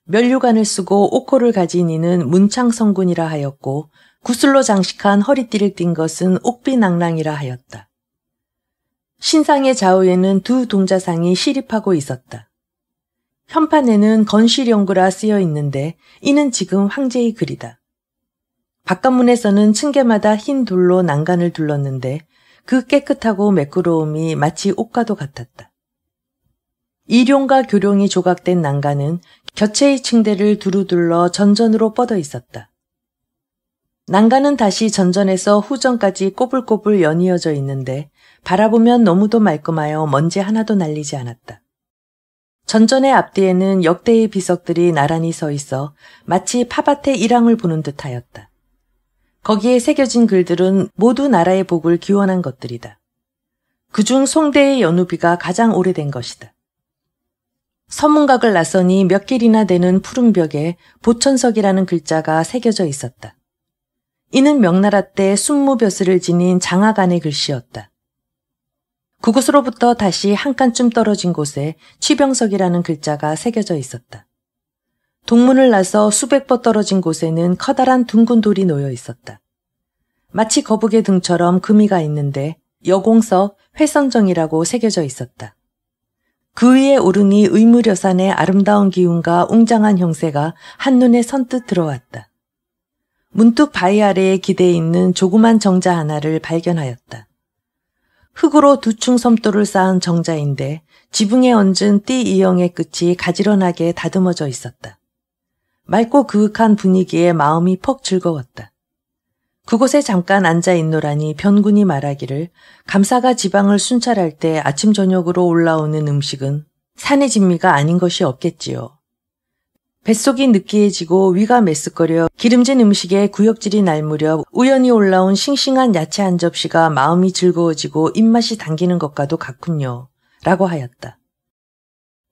면류관을 쓰고 옥호를 가진 이는 문창성군이라 하였고 구슬로 장식한 허리띠를 띈 것은 옥비낭랑이라 하였다. 신상의 좌우에는 2 동자상이 시립하고 있었다. 현판에는 건실연구라 쓰여 있는데 이는 지금 황제의 글이다. 바깥문에서는 층계마다 흰 돌로 난간을 둘렀는데 그 깨끗하고 매끄러움이 마치 옷과도 같았다. 이룡과 교룡이 조각된 난간은 곁의 층대를 두루 둘러 전전으로 뻗어 있었다. 난간은 다시 전전에서 후전까지 꼬불꼬불 연이어져 있는데 바라보면 너무도 말끔하여 먼지 하나도 날리지 않았다. 전전의 앞뒤에는 역대의 비석들이 나란히 서 있어 마치 팥밭의 일황을 보는 듯하였다. 거기에 새겨진 글들은 모두 나라의 복을 기원한 것들이다. 그중 송대의 연우비가 가장 오래된 것이다. 서문각을 나서니 몇 길이나 되는 푸른 벽에 보천석이라는 글자가 새겨져 있었다. 이는 명나라 때 순무벼슬을 지닌 장하간의 글씨였다. 그곳으로부터 다시 한 칸쯤 떨어진 곳에 취병석이라는 글자가 새겨져 있었다. 동문을 나서 수백 보 떨어진 곳에는 커다란 둥근 돌이 놓여 있었다. 마치 거북의 등처럼 금이가 있는데 여공석, 회선정이라고 새겨져 있었다. 그 위에 오르니 의무려산의 아름다운 기운과 웅장한 형세가 한눈에 선뜻 들어왔다. 문득 바위 아래에 기대어 있는 조그만 정자 하나를 발견하였다. 흙으로 2충 섬돌을 쌓은 정자인데 지붕에 얹은 띠 이형의 끝이 가지런하게 다듬어져 있었다. 맑고 그윽한 분위기에 마음이 퍽 즐거웠다. 그곳에 잠깐 앉아 있노라니 변군이 말하기를 감사가 지방을 순찰할 때 아침 저녁으로 올라오는 음식은 산의 진미가 아닌 것이 없겠지요. 뱃속이 느끼해지고 위가 메스꺼려 기름진 음식에 구역질이 날 무렵 우연히 올라온 싱싱한 야채 한 접시가 마음이 즐거워지고 입맛이 당기는 것과도 같군요. 라고 하였다.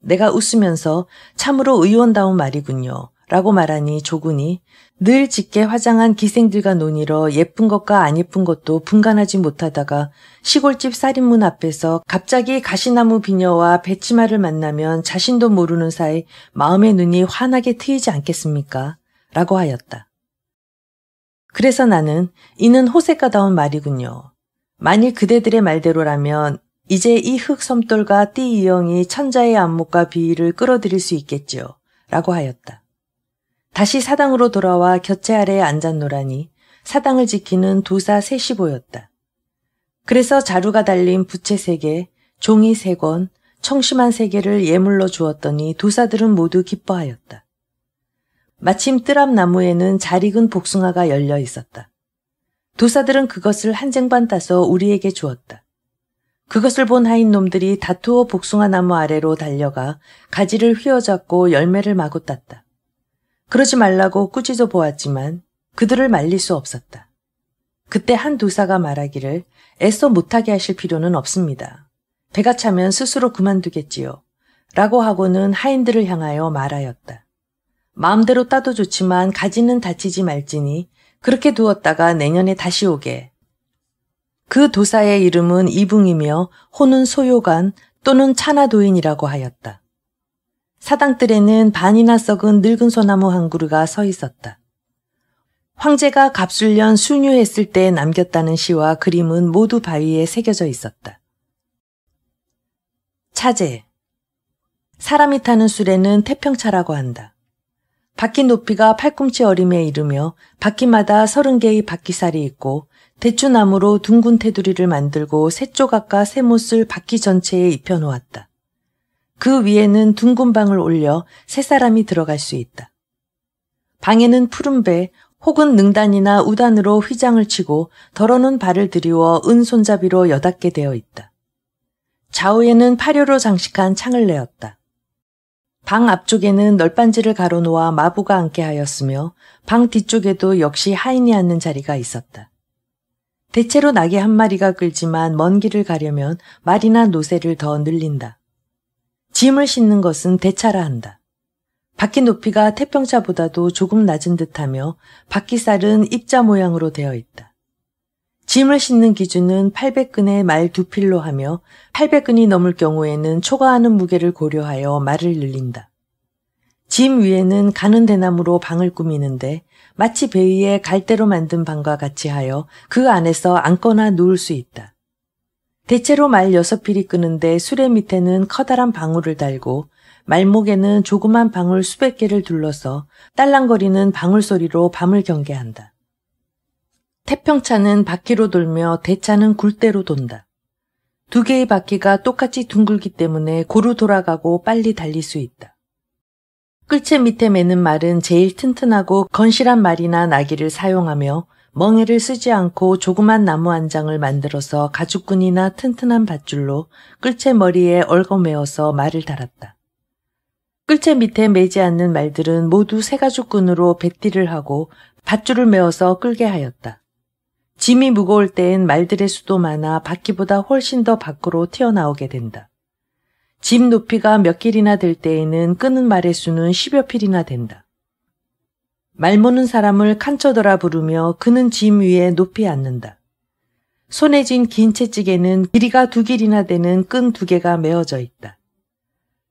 내가 웃으면서 참으로 의원다운 말이군요. 라고 말하니 조군이 늘 짙게 화장한 기생들과 논의러 예쁜 것과 안 예쁜 것도 분간하지 못하다가 시골집 살인문 앞에서 갑자기 가시나무 비녀와 배치마를 만나면 자신도 모르는 사이 마음의 눈이 환하게 트이지 않겠습니까? 라고 하였다. 그래서 나는 이는 호색가다운 말이군요. 만일 그대들의 말대로라면 이제 이 흙섬돌과 띠 이영이 천자의 안목과 비위를 끌어들일 수 있겠지요. 라고 하였다. 다시 사당으로 돌아와 곁에 아래에 앉았노라니 사당을 지키는 도사 셋이 보였다. 그래서 자루가 달린 부채 3개, 종이 3권, 청심환 3개를 예물로 주었더니 도사들은 모두 기뻐하였다. 마침 뜰 앞 나무에는 잘 익은 복숭아가 열려 있었다. 도사들은 그것을 한 쟁반 따서 우리에게 주었다. 그것을 본 하인 놈들이 다투어 복숭아 나무 아래로 달려가 가지를 휘어잡고 열매를 마구 땄다. 그러지 말라고 꾸짖어 보았지만 그들을 말릴 수 없었다. 그때 한 도사가 말하기를 애써 못하게 하실 필요는 없습니다. 배가 차면 스스로 그만두겠지요. 라고 하고는 하인들을 향하여 말하였다. 마음대로 따도 좋지만 가지는 다치지 말지니 그렇게 두었다가 내년에 다시 오게. 그 도사의 이름은 이붕이며 호는 소요간 또는 차나도인이라고 하였다. 사당뜰에는 반이나 썩은 늙은 소나무 한 그루가 서 있었다. 황제가 갑술년 순유했을 때 남겼다는 시와 그림은 모두 바위에 새겨져 있었다. 차제. 사람이 타는 수레는 태평차라고 한다. 바퀴 높이가 팔꿈치 어림에 이르며 바퀴마다 30개의 바퀴살이 있고 대추나무로 둥근 테두리를 만들고 세 조각과 세 못을 바퀴 전체에 입혀놓았다. 그 위에는 둥근 방을 올려 세 사람이 들어갈 수 있다. 방에는 푸른배 혹은 능단이나 우단으로 휘장을 치고 덜어놓은 발을 들이워 은 손잡이로 8개 되어 있다. 좌우에는 파료로 장식한 창을 내었다. 방 앞쪽에는 널빤지를 가로놓아 마부가 앉게 하였으며 방 뒤쪽에도 역시 하인이 앉는 자리가 있었다. 대체로 나귀 한 마리가 끌지만 먼 길을 가려면 말이나 노새를 더 늘린다. 짐을 싣는 것은 대차라 한다. 바퀴 높이가 태평차보다도 조금 낮은 듯하며 바퀴살은 입자 모양으로 되어 있다. 짐을 싣는 기준은 800근의 말 2필로 하며 800근이 넘을 경우에는 초과하는 무게를 고려하여 말을 늘린다. 짐 위에는 가는 대나무로 방을 꾸미는데 마치 배 위에 갈대로 만든 방과 같이 하여 그 안에서 앉거나 누울 수 있다. 대체로 말 6필이 끄는데 수레 밑에는 커다란 방울을 달고 말목에는 조그만 방울 수백 개를 둘러서 딸랑거리는 방울 소리로 밤을 경계한다. 태평차는 바퀴로 돌며 대차는 굴대로 돈다. 2개의 바퀴가 똑같이 둥글기 때문에 고루 돌아가고 빨리 달릴 수 있다. 끌채 밑에 매는 말은 제일 튼튼하고 건실한 말이나 나귀를 사용하며 멍에를 쓰지 않고 조그만 나무 한 장을 만들어서 가죽끈이나 튼튼한 밧줄로 끌채 머리에 얽어매어서 말을 달았다. 끌채 밑에 매지 않는 말들은 모두 새가죽끈으로 뱃띠를 하고 밧줄을 메어서 끌게 하였다. 짐이 무거울 때엔 말들의 수도 많아 바퀴보다 훨씬 더 밖으로 튀어나오게 된다. 짐 높이가 몇 길이나 될 때에는 끄는 말의 수는 10여 필이나 된다. 말 모는 사람을 칸쳐더라 부르며 그는 짐 위에 높이 앉는다. 손에 쥔 긴 채찍에는 길이가 2길이나 되는 끈 2개가 메어져 있다.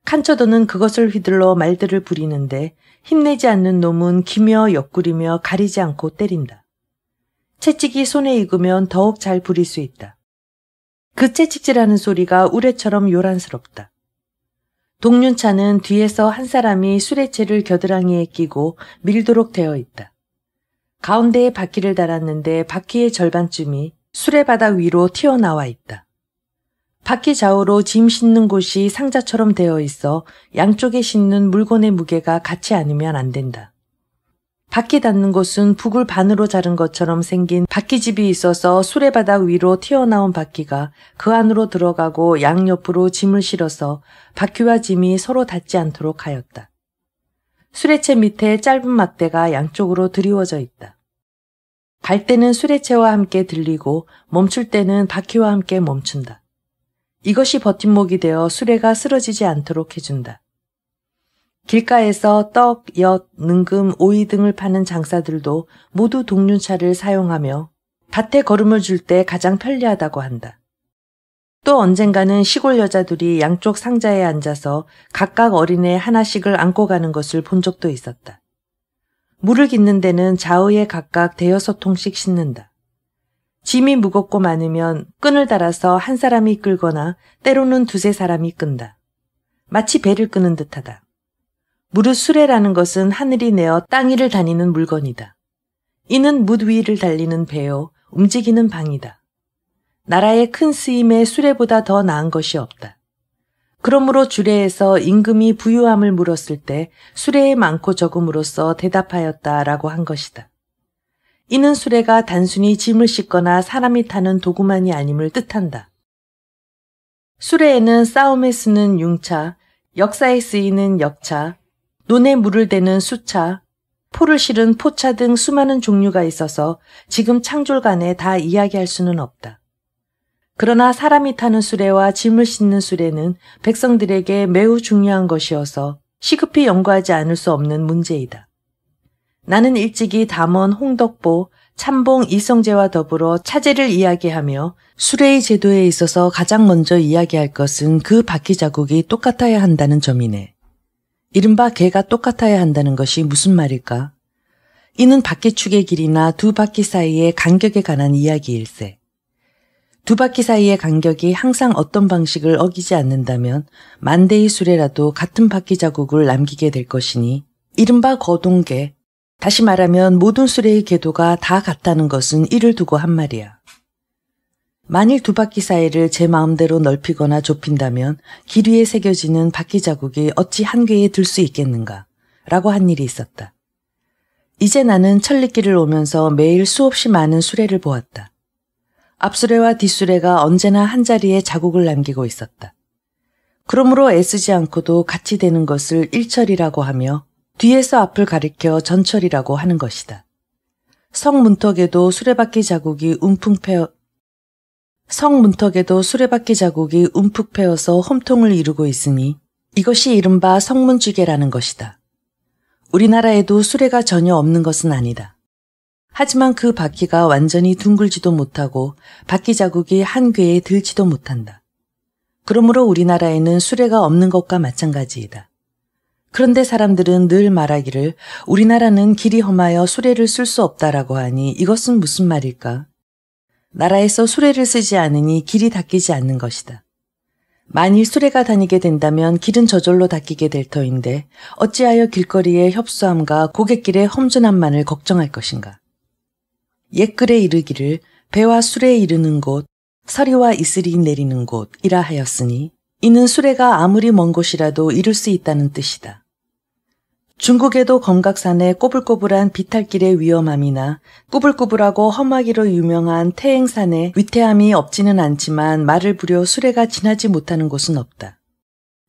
칸쳐도는 그것을 휘둘러 말들을 부리는데 힘내지 않는 놈은 기며 옆구리며 가리지 않고 때린다. 채찍이 손에 익으면 더욱 잘 부릴 수 있다. 그 채찍질하는 소리가 우레처럼 요란스럽다. 동륜차는 뒤에서 한 사람이 수레채를 겨드랑이에 끼고 밀도록 되어 있다. 가운데에 바퀴를 달았는데 바퀴의 절반쯤이 수레바닥 위로 튀어나와 있다. 바퀴 좌우로 짐 싣는 곳이 상자처럼 되어 있어 양쪽에 싣는 물건의 무게가 같지 않으면 안 된다. 바퀴 닿는 곳은 북을 반으로 자른 것처럼 생긴 바퀴집이 있어서 수레바닥 위로 튀어나온 바퀴가 그 안으로 들어가고 양옆으로 짐을 실어서 바퀴와 짐이 서로 닿지 않도록 하였다. 수레채 밑에 짧은 막대가 양쪽으로 드리워져 있다. 갈 때는 수레채와 함께 들리고 멈출 때는 바퀴와 함께 멈춘다. 이것이 버팀목이 되어 수레가 쓰러지지 않도록 해준다. 길가에서 떡, 엿, 능금, 오이 등을 파는 장사들도 모두 동륜차를 사용하며 밭에 걸음을 줄 때 가장 편리하다고 한다. 또 언젠가는 시골 여자들이 양쪽 상자에 앉아서 각각 어린애 하나씩을 안고 가는 것을 본 적도 있었다. 물을 깃는 데는 좌우에 각각 5통씩 싣는다. 짐이 무겁고 많으면 끈을 달아서 한 사람이 끌거나 때로는 두세 사람이 끈다. 마치 배를 끄는 듯하다. 무릇 수레라는 것은 하늘이 내어 땅 위를 다니는 물건이다. 이는 물 위를 달리는 배요 움직이는 방이다. 나라의 큰 쓰임에 수레보다 더 나은 것이 없다. 그러므로 주례에서 임금이 부유함을 물었을 때 수레의 많고 적음으로써 대답하였다라고 한 것이다. 이는 수레가 단순히 짐을 싣거나 사람이 타는 도구만이 아님을 뜻한다. 수레에는 싸움에 쓰는 융차, 역사에 쓰이는 역차, 논에 물을 대는 수차, 포를 실은 포차 등 수많은 종류가 있어서 지금 창졸간에 다 이야기할 수는 없다. 그러나 사람이 타는 수레와 짐을 싣는 수레는 백성들에게 매우 중요한 것이어서 시급히 연구하지 않을 수 없는 문제이다. 나는 일찍이 담원 홍덕보, 참봉 이성재와 더불어 차제를 이야기하며 수레의 제도에 있어서 가장 먼저 이야기할 것은 그 바퀴 자국이 똑같아야 한다는 점이네. 이른바 개가 똑같아야 한다는 것이 무슨 말일까? 이는 바퀴축의 길이나 두 바퀴 사이의 간격에 관한 이야기일세. 두 바퀴 사이의 간격이 항상 어떤 방식을 어기지 않는다면 만 대의 수레라도 같은 바퀴 자국을 남기게 될 것이니 이른바 거동계, 다시 말하면 모든 수레의 궤도가 다 같다는 것은 이를 두고 한 말이야. 만일 두 바퀴 사이를 제 마음대로 넓히거나 좁힌다면 길 위에 새겨지는 바퀴 자국이 어찌 한 궤에 들 수 있겠는가 라고 한 일이 있었다. 이제 나는 천리길을 오면서 매일 수없이 많은 수레를 보았다. 앞수레와 뒷수레가 언제나 한자리에 자국을 남기고 있었다. 그러므로 애쓰지 않고도 같이 되는 것을 일철이라고 하며 뒤에서 앞을 가리켜 전철이라고 하는 것이다. 성문턱에도 수레바퀴 자국이 움푹 패어서 홈통을 이루고 있으니 이것이 이른바 성문쥐개라는 것이다. 우리나라에도 수레가 전혀 없는 것은 아니다. 하지만 그 바퀴가 완전히 둥글지도 못하고 바퀴 자국이 한 궤에 들지도 못한다. 그러므로 우리나라에는 수레가 없는 것과 마찬가지이다. 그런데 사람들은 늘 말하기를 우리나라는 길이 험하여 수레를 쓸 수 없다라고 하니 이것은 무슨 말일까? 나라에서 수레를 쓰지 않으니 길이 닦이지 않는 것이다. 만일 수레가 다니게 된다면 길은 저절로 닦이게 될 터인데 어찌하여 길거리의 협소함과 고갯길의 험준함만을 걱정할 것인가? 옛글에 이르기를 배와 수레에 이르는 곳, 서리와 이슬이 내리는 곳이라 하였으니 이는 수레가 아무리 먼 곳이라도 이룰 수 있다는 뜻이다. 중국에도 검각산의 꼬불꼬불한 비탈길의 위험함이나 꾸불꾸불하고 험하기로 유명한 태행산의 위태함이 없지는 않지만 말을 부려 수레가 지나지 못하는 곳은 없다.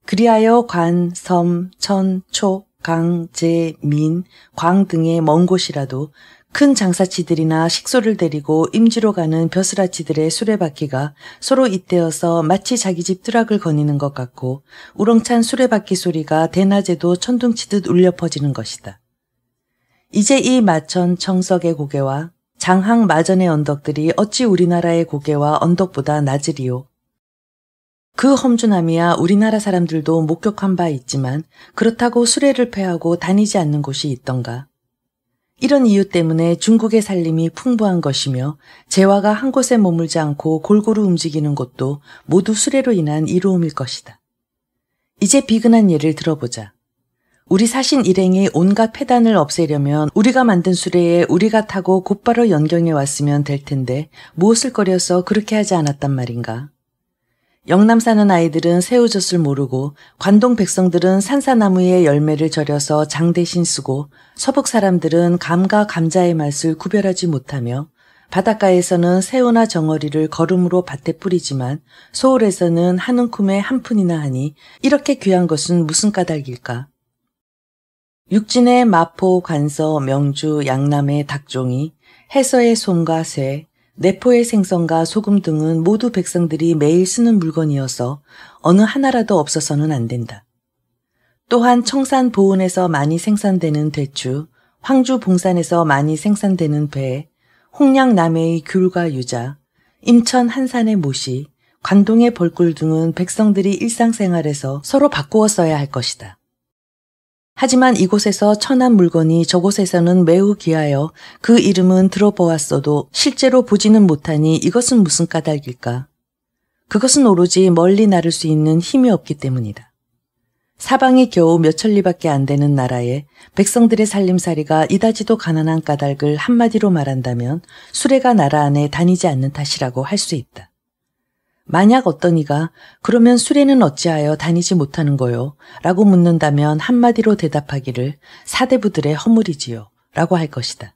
그리하여 관, 섬, 천, 촉, 강, 제, 민, 광 등의 먼 곳이라도 큰 장사치들이나 식소를 데리고 임지로 가는 벼슬아치들의 수레바퀴가 서로 잇대어서 마치 자기 집 뜨락을 거니는 것 같고 우렁찬 수레바퀴 소리가 대낮에도 천둥치듯 울려 퍼지는 것이다. 이제 이 마천 청석의 고개와 장항 마전의 언덕들이 어찌 우리나라의 고개와 언덕보다 낮으리요. 그 험준함이야 우리나라 사람들도 목격한 바 있지만 그렇다고 수레를 패하고 다니지 않는 곳이 있던가. 이런 이유 때문에 중국의 살림이 풍부한 것이며 재화가 한 곳에 머물지 않고 골고루 움직이는 곳도 모두 수레로 인한 이로움일 것이다. 이제 비근한 예를 들어보자. 우리 사신 일행이 온갖 폐단을 없애려면 우리가 만든 수레에 우리가 타고 곧바로 연경해 왔으면 될 텐데 무엇을 꺼려서 그렇게 하지 않았단 말인가. 영남 사는 아이들은 새우젓을 모르고 관동 백성들은 산사나무의 열매를 절여서 장 대신 쓰고 서북 사람들은 감과 감자의 맛을 구별하지 못하며 바닷가에서는 새우나 정어리를 거름으로 밭에 뿌리지만 서울에서는 한 움큼에 한 푼이나 하니 이렇게 귀한 것은 무슨 까닭일까? 육진의 마포, 관서, 명주, 양남의 닭종이, 해서의 솜과 쇠, 내포의 생선과 소금 등은 모두 백성들이 매일 쓰는 물건이어서 어느 하나라도 없어서는 안 된다. 또한 청산 보은에서 많이 생산되는 대추, 황주 봉산에서 많이 생산되는 배, 홍량 남해의 귤과 유자, 임천 한산의 모시, 관동의 벌꿀 등은 백성들이 일상생활에서 서로 바꾸어 써야 할 것이다. 하지만 이곳에서 천한 물건이 저곳에서는 매우 귀하여 그 이름은 들어보았어도 실제로 보지는 못하니 이것은 무슨 까닭일까? 그것은 오로지 멀리 나를 수 있는 힘이 없기 때문이다. 사방이 겨우 몇 천리밖에 안 되는 나라에 백성들의 살림살이가 이다지도 가난한 까닭을 한마디로 말한다면 수레가 나라 안에 다니지 않는 탓이라고 할 수 있다. 만약 어떤 이가 그러면 수레는 어찌하여 다니지 못하는 거요? 라고 묻는다면 한마디로 대답하기를 사대부들의 허물이지요 라고 할 것이다.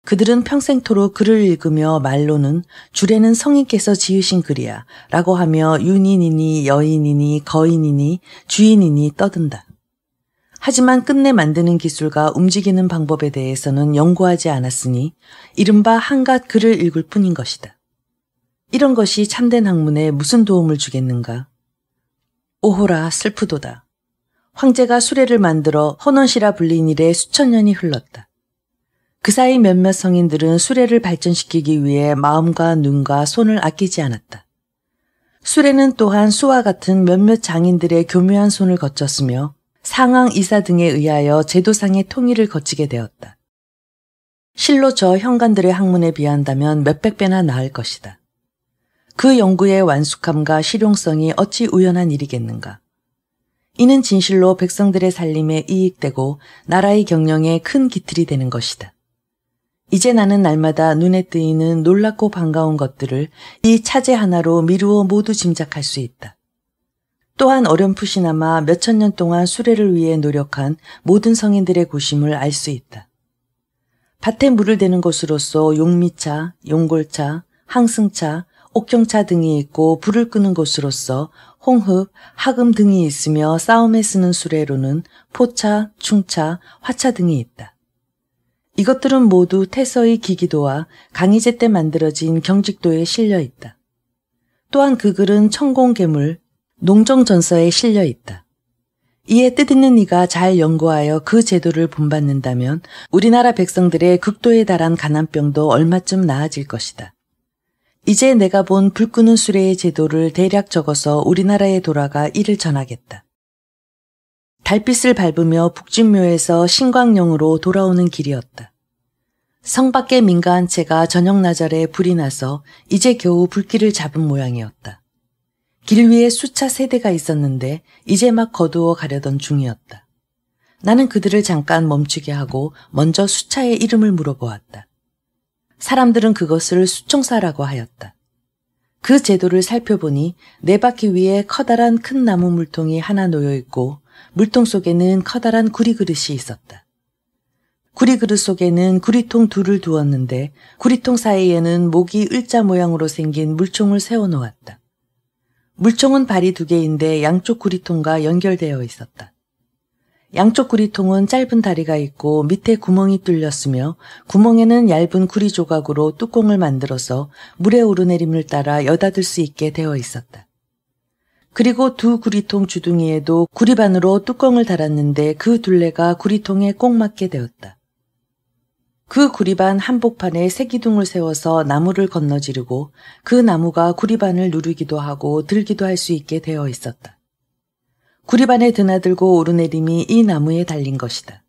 그들은 평생토록 글을 읽으며 말로는 주례는 성인께서 지으신 글이야 라고 하며 윤인이니 여인이니 거인이니 주인이니 떠든다. 하지만 끝내 만드는 기술과 움직이는 방법에 대해서는 연구하지 않았으니 이른바 한갓 글을 읽을 뿐인 것이다. 이런 것이 참된 학문에 무슨 도움을 주겠는가? 오호라 슬프도다. 황제가 수레를 만들어 헌원시라 불린 이래 수천 년이 흘렀다. 그 사이 몇몇 성인들은 수레를 발전시키기 위해 마음과 눈과 손을 아끼지 않았다. 수레는 또한 수와 같은 몇몇 장인들의 교묘한 손을 거쳤으며 상황 이사 등에 의하여 제도상의 통일을 거치게 되었다. 실로 저 현관들의 학문에 비한다면 몇백 배나 나을 것이다. 그 연구의 완숙함과 실용성이 어찌 우연한 일이겠는가. 이는 진실로 백성들의 살림에 이익되고 나라의 경영에 큰 기틀이 되는 것이다. 이제 나는 날마다 눈에 띄는 놀랍고 반가운 것들을 이 차제 하나로 미루어 모두 짐작할 수 있다. 또한 어렴풋이나마 몇천 년 동안 수레를 위해 노력한 모든 성인들의 고심을 알 수 있다. 밭에 물을 대는 곳으로서 용미차, 용골차, 항승차, 옥경차 등이 있고 불을 끄는 곳으로서 홍흡, 하금 등이 있으며 싸움에 쓰는 수레로는 포차, 충차, 화차 등이 있다. 이것들은 모두 태서의 기기도와 강희제 때 만들어진 경직도에 실려 있다. 또한 그 글은 천공괴물, 농정전서에 실려 있다. 이에 뜻있는 이가 잘 연구하여 그 제도를 본받는다면 우리나라 백성들의 극도에 달한 가난병도 얼마쯤 나아질 것이다. 이제 내가 본 불 끄는 수레의 제도를 대략 적어서 우리나라에 돌아가 이를 전하겠다. 달빛을 밟으며 북진묘에서 신광령으로 돌아오는 길이었다. 성 밖의 민가 한 채가 저녁 나절에 불이 나서 이제 겨우 불길을 잡은 모양이었다. 길 위에 수차 세 대가 있었는데 이제 막 거두어 가려던 중이었다. 나는 그들을 잠깐 멈추게 하고 먼저 수차의 이름을 물어보았다. 사람들은 그것을 수총사라고 하였다. 그 제도를 살펴보니 네 바퀴 위에 커다란 큰 나무 물통이 하나 놓여 있고 물통 속에는 커다란 구리그릇이 있었다. 구리그릇 속에는 구리통 둘을 두었는데 구리통 사이에는 목이 을자 모양으로 생긴 물총을 세워놓았다. 물총은 발이 두 개인데 양쪽 구리통과 연결되어 있었다. 양쪽 구리통은 짧은 다리가 있고 밑에 구멍이 뚫렸으며 구멍에는 얇은 구리 조각으로 뚜껑을 만들어서 물의 오르내림을 따라 여닫을 수 있게 되어 있었다. 그리고 두 구리통 주둥이에도 구리반으로 뚜껑을 달았는데 그 둘레가 구리통에 꼭 맞게 되었다. 그 구리반 한복판에 새기둥을 세워서 나무를 건너지르고 그 나무가 구리반을 누르기도 하고 들기도 할 수 있게 되어 있었다. 구리반에 드나들고 오르내림이 이 나무에 달린 것이다.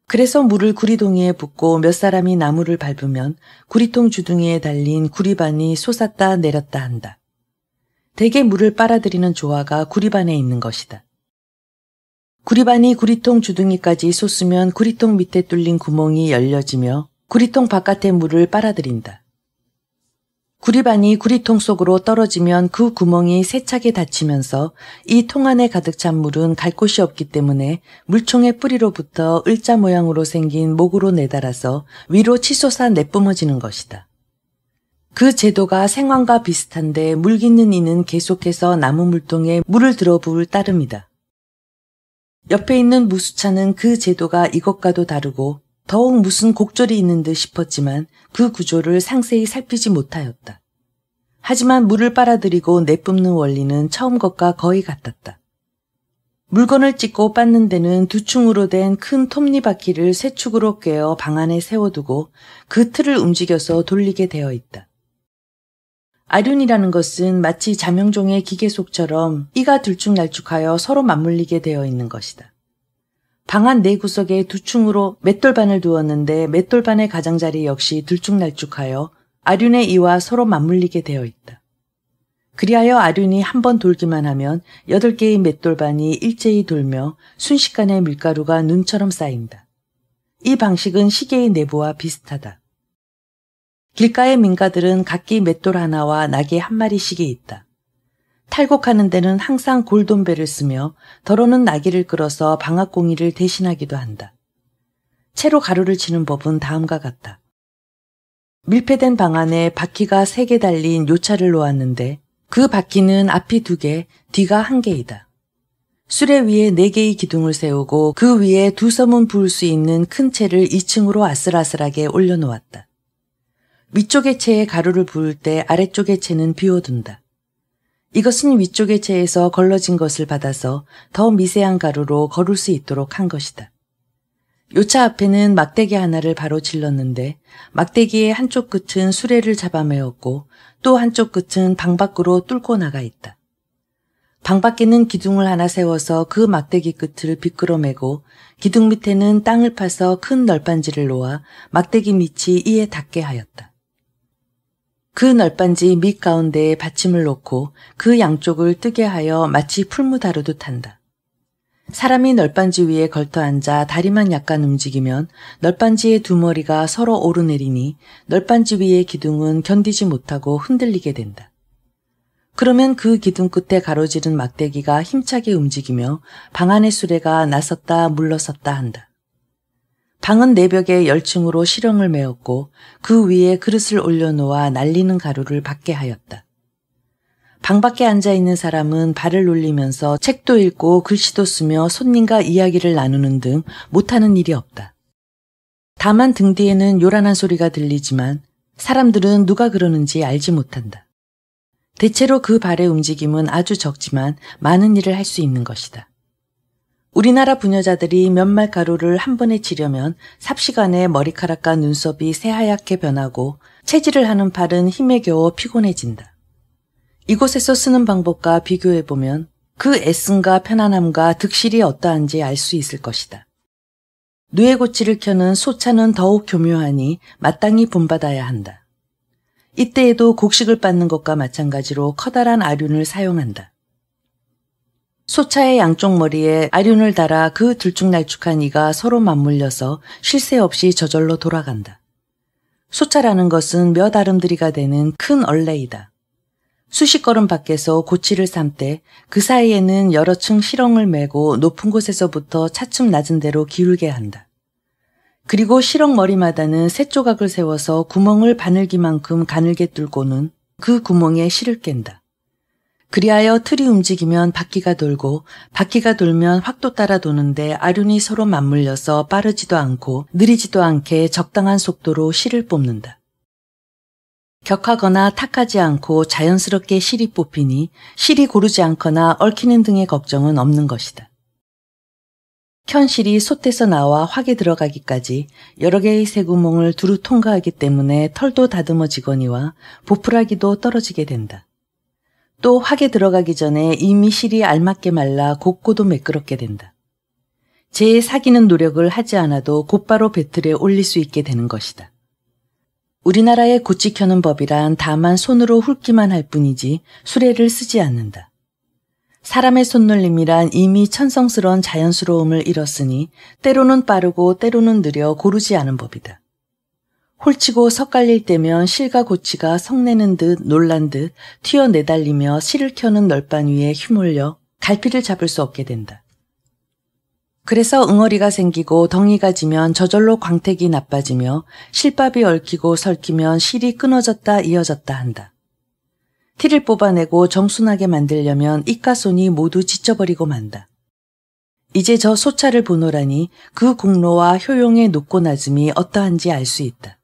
그래서 물을 구리동이에 붓고 몇 사람이 나무를 밟으면 구리통 주둥이에 달린 구리반이 솟았다 내렸다 한다. 대개 물을 빨아들이는 조화가 구리반에 있는 것이다. 구리반이 구리통 주둥이까지 솟으면 구리통 밑에 뚫린 구멍이 열려지며 구리통 바깥의 물을 빨아들인다. 구리반이 구리통 속으로 떨어지면 그 구멍이 세차게 닫히면서 이 통 안에 가득 찬 물은 갈 곳이 없기 때문에 물총의 뿌리로부터 을자 모양으로 생긴 목으로 내달아서 위로 치솟아 내뿜어지는 것이다. 그 제도가 생황과 비슷한데 물 깃는 이는 계속해서 나무 물통에 물을 들어부을 따름이다. 옆에 있는 무수차는 그 제도가 이것과도 다르고 더욱 무슨 곡절이 있는 듯 싶었지만 그 구조를 상세히 살피지 못하였다. 하지만 물을 빨아들이고 내뿜는 원리는 처음 것과 거의 같았다. 물건을 찢고 빻는 데는 두 충으로 된 큰 톱니바퀴를 세 축으로 꿰어 방 안에 세워두고 그 틀을 움직여서 돌리게 되어 있다. 아륜이라는 것은 마치 자명종의 기계속처럼 이가 들쭉날쭉하여 서로 맞물리게 되어 있는 것이다. 방 안 네 구석에 두 층으로 맷돌반을 두었는데 맷돌반의 가장자리 역시 들쭉날쭉하여 아륜의 이와 서로 맞물리게 되어 있다. 그리하여 아륜이 한 번 돌기만 하면 8개의 맷돌반이 일제히 돌며 순식간에 밀가루가 눈처럼 쌓인다. 이 방식은 시계의 내부와 비슷하다. 길가의 민가들은 각기 맷돌 하나와 나귀 한 마리씩이 있다. 탈곡하는 데는 항상 골돈배를 쓰며 더러는 나귀를 끌어서 방앗공이를 대신하기도 한다. 채로 가루를 치는 법은 다음과 같다. 밀폐된 방 안에 바퀴가 3개 달린 요차를 놓았는데 그 바퀴는 앞이 2개, 뒤가 1개이다. 수레 위에 4개의 기둥을 세우고 그 위에 2섬은 부을 수 있는 큰 채를 2층으로 아슬아슬하게 올려놓았다. 위쪽의 채에 가루를 부을 때 아래쪽의 채는 비워둔다. 이것은 위쪽의 채에서 걸러진 것을 받아서 더 미세한 가루로 거룰 수 있도록 한 것이다. 요차 앞에는 막대기 하나를 바로 질렀는데 막대기의 한쪽 끝은 수레를 잡아매었고 또 한쪽 끝은 방 밖으로 뚫고 나가 있다. 방 밖에는 기둥을 하나 세워서 그 막대기 끝을 비끄러매고 기둥 밑에는 땅을 파서 큰 널빤지를 놓아 막대기 밑이 이에 닿게 하였다. 그 널빤지 밑 가운데에 받침을 놓고 그 양쪽을 뜨게 하여 마치 풀무 다루듯 한다. 사람이 널빤지 위에 걸터 앉아 다리만 약간 움직이면 널빤지의 두 머리가 서로 오르내리니 널빤지 위의 기둥은 견디지 못하고 흔들리게 된다. 그러면 그 기둥 끝에 가로지른 막대기가 힘차게 움직이며 방 안의 수레가 나섰다 물러섰다 한다. 방은 내벽에 10층으로 실형을 메었고 그 위에 그릇을 올려놓아 날리는 가루를 받게 하였다. 방 밖에 앉아있는 사람은 발을 놀리면서 책도 읽고 글씨도 쓰며 손님과 이야기를 나누는 등 못하는 일이 없다. 다만 등 뒤에는 요란한 소리가 들리지만 사람들은 누가 그러는지 알지 못한다. 대체로 그 발의 움직임은 아주 적지만 많은 일을 할 수 있는 것이다. 우리나라 부녀자들이 면말 가루를 한 번에 치려면 삽시간에 머리카락과 눈썹이 새하얗게 변하고 채질을 하는 팔은 힘에 겨워 피곤해진다. 이곳에서 쓰는 방법과 비교해보면 그 애씀과 편안함과 득실이 어떠한지 알 수 있을 것이다. 누에고치를 켜는 소차는 더욱 교묘하니 마땅히 본받아야 한다. 이때에도 곡식을 빻는 것과 마찬가지로 커다란 아륜을 사용한다. 소차의 양쪽 머리에 아륜을 달아 그 들쭉날쭉한 이가 서로 맞물려서 쉴 새 없이 저절로 돌아간다. 소차라는 것은 몇 아름드리가 되는 큰 얼레이다. 수십 걸음 밖에서 고치를 삶때 그 사이에는 여러 층 실형을 메고 높은 곳에서부터 차츰 낮은 데로 기울게 한다. 그리고 실형 머리마다는 새 조각을 세워서 구멍을 바늘기만큼 가늘게 뚫고는 그 구멍에 실을 깬다. 그리하여 틀이 움직이면 바퀴가 돌고 바퀴가 돌면 확도 따라 도는데 아륜이 서로 맞물려서 빠르지도 않고 느리지도 않게 적당한 속도로 실을 뽑는다. 격하거나 탁하지 않고 자연스럽게 실이 뽑히니 실이 고르지 않거나 얽히는 등의 걱정은 없는 것이다. 켠실이 솥에서 나와 확에 들어가기까지 여러 개의 새구멍을 두루 통과하기 때문에 털도 다듬어지거니와 보풀하기도 떨어지게 된다. 또 확에 들어가기 전에 이미 실이 알맞게 말라 곱고도 매끄럽게 된다. 재에 사기는 노력을 하지 않아도 곧바로 배틀에 올릴 수 있게 되는 것이다. 우리나라의 고치 켜는 법이란 다만 손으로 훑기만 할 뿐이지 수레를 쓰지 않는다. 사람의 손놀림이란 이미 천성스러운 자연스러움을 잃었으니 때로는 빠르고 때로는 느려 고르지 않은 법이다. 홀치고 섞갈릴 때면 실과 고치가 성내는 듯 놀란 듯 튀어내달리며 실을 켜는 널반 위에 휘몰려 갈피를 잡을 수 없게 된다. 그래서 응어리가 생기고 덩이가 지면 저절로 광택이 나빠지며 실밥이 얽히고 설키면 실이 끊어졌다 이어졌다 한다. 티를 뽑아내고 정순하게 만들려면 입과 손이 모두 지쳐버리고 만다. 이제 저 소차를 보노라니 그 공로와 효용의 높고 낮음이 어떠한지 알 수 있다.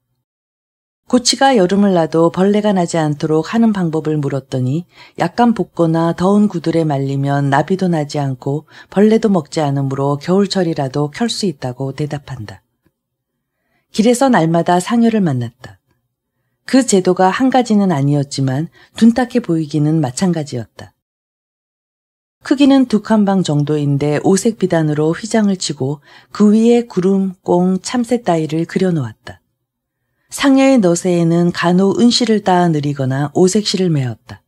고치가 여름을 나도 벌레가 나지 않도록 하는 방법을 물었더니 약간 볶거나 더운 구들에 말리면 나비도 나지 않고 벌레도 먹지 않으므로 겨울철이라도 켤 수 있다고 대답한다. 길에서 날마다 상여를 만났다. 그 제도가 한 가지는 아니었지만 둔탁해 보이기는 마찬가지였다. 크기는 2칸방 정도인데 오색 비단으로 휘장을 치고 그 위에 구름, 꽁, 참새 따위를 그려놓았다. 상여의 너새에는 간혹 은실을 따아 느리거나 오색실을 메었다.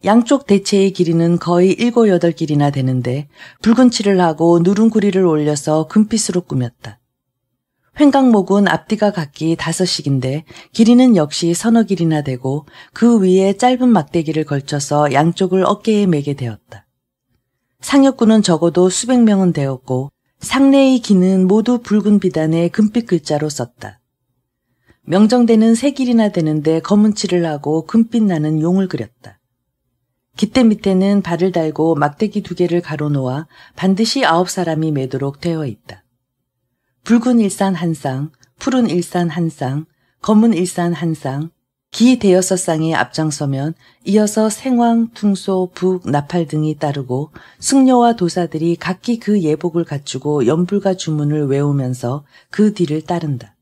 양쪽 대체의 길이는 거의 7, 8길이나 되는데 붉은 칠을 하고 누run구리를 올려서 금빛으로 꾸몄다. 횡강목은 앞뒤가 각기 5씩인데 길이는 역시 서너 길이나 되고 그 위에 짧은 막대기를 걸쳐서 양쪽을 어깨에 매게 되었다. 상여꾼은 적어도 수백 명은 되었고 상내의 기는 모두 붉은 비단에 금빛 글자로 썼다. 명정대는 3길이나 되는데 검은 칠을 하고 금빛 나는 용을 그렸다. 깃대 밑에는 발을 달고 막대기 2개를 가로놓아 반드시 9사람이 매도록 되어 있다. 붉은 일산 한 쌍, 푸른 일산 한 쌍, 검은 일산 한 쌍, 기 5쌍이 앞장서면 이어서 생황, 퉁소, 북, 나팔 등이 따르고 승려와 도사들이 각기 그 예복을 갖추고 연불과 주문을 외우면서 그 뒤를 따른다.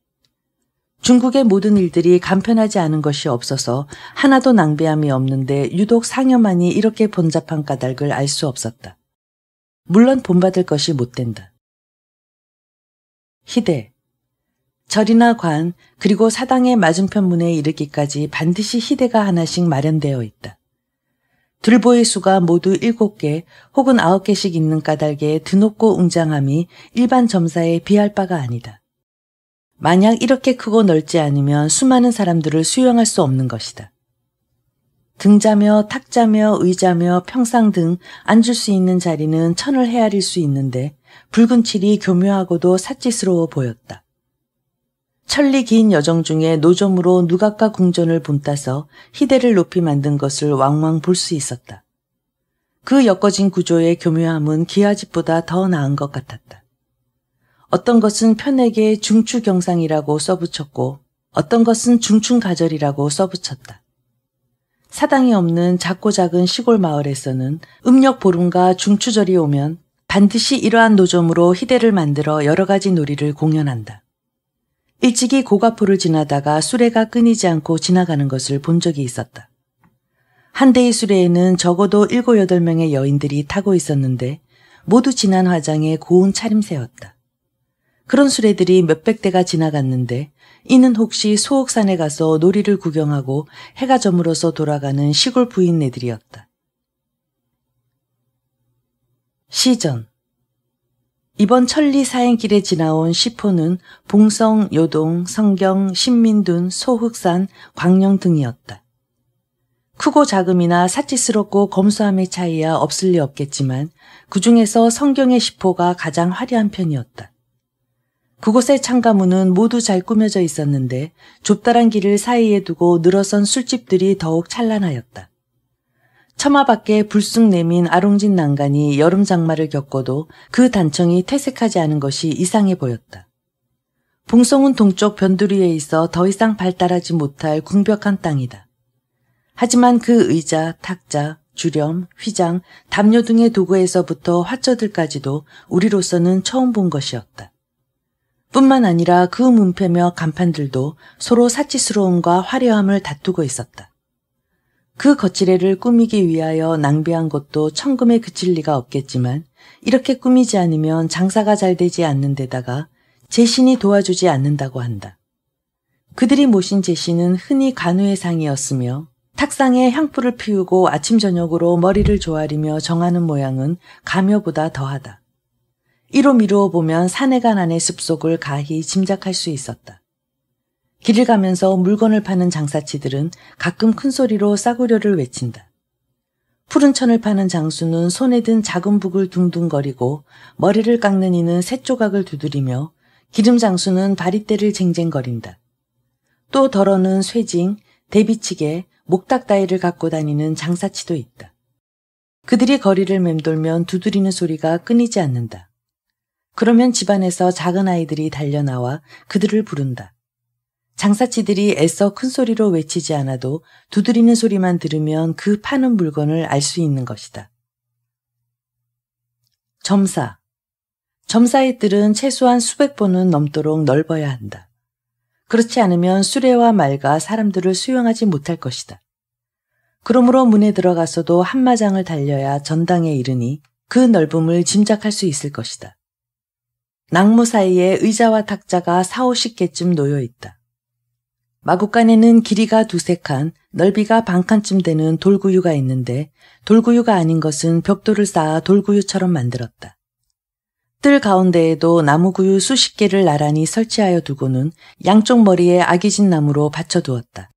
중국의 모든 일들이 간편하지 않은 것이 없어서 하나도 낭비함이 없는데 유독 상여만이 이렇게 번잡한 까닭을 알 수 없었다. 물론 본받을 것이 못 된다. 희대, 절이나 관 그리고 사당의 맞은편 문에 이르기까지 반드시 희대가 하나씩 마련되어 있다. 들보의 수가 모두 7개 혹은 9개씩 있는 까닭에 드높고 웅장함이 일반 점사에 비할 바가 아니다. 만약 이렇게 크고 넓지 않으면 수많은 사람들을 수용할 수 없는 것이다. 등자며 탁자며 의자며 평상 등 앉을 수 있는 자리는 천을 헤아릴 수 있는데 붉은 칠이 교묘하고도 사치스러워 보였다. 천리 긴 여정 중에 노점으로 누각과 궁전을 본따서 희대를 높이 만든 것을 왕왕 볼 수 있었다. 그 엮어진 구조의 교묘함은 기와집보다 더 나은 것 같았다. 어떤 것은 편에게 중추경상이라고 써붙였고 어떤 것은 중춘가절이라고 써붙였다. 사당이 없는 작고 작은 시골 마을에서는 음력 보름과 중추절이 오면 반드시 이러한 노점으로 희대를 만들어 여러 가지 놀이를 공연한다. 일찍이 고가포를 지나다가 수레가 끊이지 않고 지나가는 것을 본 적이 있었다. 한 대의 수레에는 적어도 7, 8명의 여인들이 타고 있었는데 모두 진한 화장에 고운 차림새였다. 그런 수레들이 몇백 대가 지나갔는데 이는 혹시 소옥산에 가서 놀이를 구경하고 해가 저물어서 돌아가는 시골 부인네들이었다. 시전 이번 천리 사행길에 지나온 시포는 봉성, 요동, 성경, 신민둔, 소흑산, 광령 등이었다. 크고 작음이나 사치스럽고 검소함의 차이야 없을 리 없겠지만 그 중에서 성경의 시포가 가장 화려한 편이었다. 그곳의 창가문은 모두 잘 꾸며져 있었는데 좁다란 길을 사이에 두고 늘어선 술집들이 더욱 찬란하였다. 처마 밖에 불쑥 내민 아롱진 난간이 여름 장마를 겪어도 그 단청이 퇴색하지 않은 것이 이상해 보였다. 봉성은 동쪽 변두리에 있어 더 이상 발달하지 못할 궁벽한 땅이다. 하지만 그 의자, 탁자, 주렴, 휘장, 담요 등의 도구에서부터 화처들까지도 우리로서는 처음 본 것이었다. 뿐만 아니라 그 문패며 간판들도 서로 사치스러움과 화려함을 다투고 있었다. 그 거칠애를 꾸미기 위하여 낭비한 것도 천금에 그칠 리가 없겠지만 이렇게 꾸미지 않으면 장사가 잘 되지 않는 데다가 제신이 도와주지 않는다고 한다. 그들이 모신 제신은 흔히 간우의 상이었으며 탁상에 향불을 피우고 아침 저녁으로 머리를 조아리며 정하는 모양은 가묘보다 더하다. 이로 미루어 보면 사내간 안의 습속을 가히 짐작할 수 있었다. 길을 가면서 물건을 파는 장사치들은 가끔 큰 소리로 싸구려를 외친다. 푸른 천을 파는 장수는 손에 든 작은 북을 둥둥거리고 머리를 깎는 이는 새조각을 두드리며 기름 장수는 바리떼를 쟁쟁거린다. 또 덜어는 쇠징, 대비치개, 목닥 따위를 갖고 다니는 장사치도 있다. 그들이 거리를 맴돌면 두드리는 소리가 끊이지 않는다. 그러면 집안에서 작은 아이들이 달려나와 그들을 부른다. 장사치들이 애써 큰 소리로 외치지 않아도 두드리는 소리만 들으면 그 파는 물건을 알 수 있는 것이다. 점사. 점사의 뜰은 최소한 수백 번은 넘도록 넓어야 한다. 그렇지 않으면 수레와 말과 사람들을 수용하지 못할 것이다. 그러므로 문에 들어가서도 한마장을 달려야 전당에 이르니 그 넓음을 짐작할 수 있을 것이다. 낙무 사이에 의자와 탁자가 40~50개쯤 놓여 있다. 마구간에는 길이가 2~3칸, 넓이가 반칸쯤 되는 돌구유가 있는데 돌구유가 아닌 것은 벽돌을 쌓아 돌구유처럼 만들었다. 뜰 가운데에도 나무구유 수십 개를 나란히 설치하여 두고는 양쪽 머리에 아기진 나무로 받쳐두었다.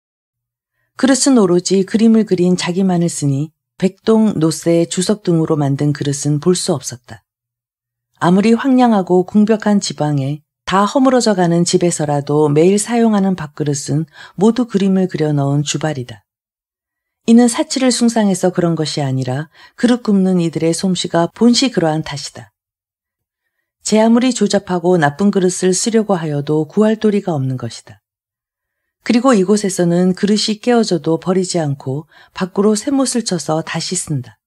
그릇은 오로지 그림을 그린 자기만을 쓰니 백동, 노새, 주석 등으로 만든 그릇은 볼 수 없었다. 아무리 황량하고 궁벽한 지방에 다 허물어져가는 집에서라도 매일 사용하는 밥그릇은 모두 그림을 그려 넣은 주발이다. 이는 사치를 숭상해서 그런 것이 아니라 그릇 굽는 이들의 솜씨가 본시 그러한 탓이다. 제 아무리 조잡하고 나쁜 그릇을 쓰려고 하여도 구할 도리가 없는 것이다. 그리고 이곳에서는 그릇이 깨어져도 버리지 않고 밖으로 쇠못을 쳐서 다시 쓴다.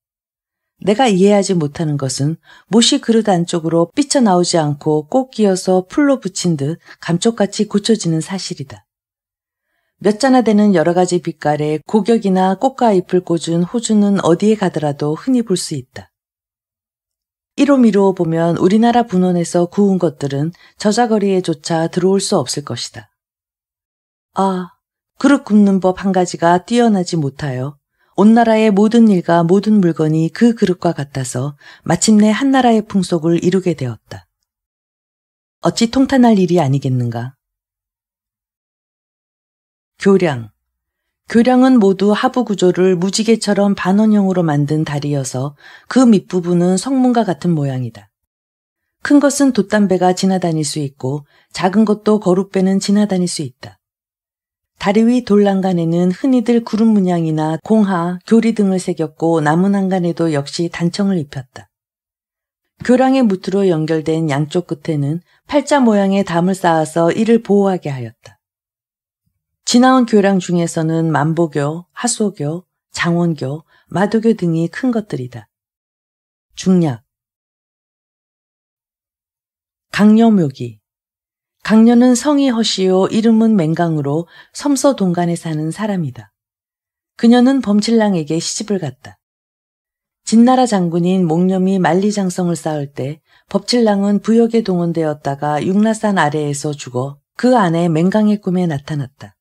내가 이해하지 못하는 것은 못이 그릇 안쪽으로 삐쳐나오지 않고 꼭 끼어서 풀로 붙인 듯 감쪽같이 고쳐지는 사실이다. 몇 자나 되는 여러 가지 빛깔의 고격이나 꽃과 잎을 꽂은 호주는 어디에 가더라도 흔히 볼 수 있다. 이로 미루어 보면 우리나라 분원에서 구운 것들은 저자거리에조차 들어올 수 없을 것이다. 아, 그릇 굽는 법 한 가지가 뛰어나지 못하여 온 나라의 모든 일과 모든 물건이 그 그릇과 같아서 마침내 한 나라의 풍속을 이루게 되었다. 어찌 통탄할 일이 아니겠는가? 교량. 교량은 모두 하부 구조를 무지개처럼 반원형으로 만든 다리여서 그 밑부분은 성문과 같은 모양이다. 큰 것은 돛담배가 지나다닐 수 있고 작은 것도 거룻배는 지나다닐 수 있다. 다리 위 돌란간에는 흔히들 구름 문양이나 공하, 교리 등을 새겼고 나무 난간에도 역시 단청을 입혔다. 교량의 무트로 연결된 양쪽 끝에는 팔자 모양의 담을 쌓아서 이를 보호하게 하였다. 지나온 교량 중에서는 만보교, 하소교, 장원교, 마도교 등이 큰 것들이다. 중략. 강녀묘기. 강녀는 성이 허시요 이름은 맹강으로 섬서 동간에 사는 사람이다. 그녀는 범칠랑에게 시집을 갔다. 진나라 장군인 목념이 만리장성을 쌓을 때 법칠랑은 부역에 동원되었다가 육라산 아래에서 죽어 그 안에 맹강의 꿈에 나타났다.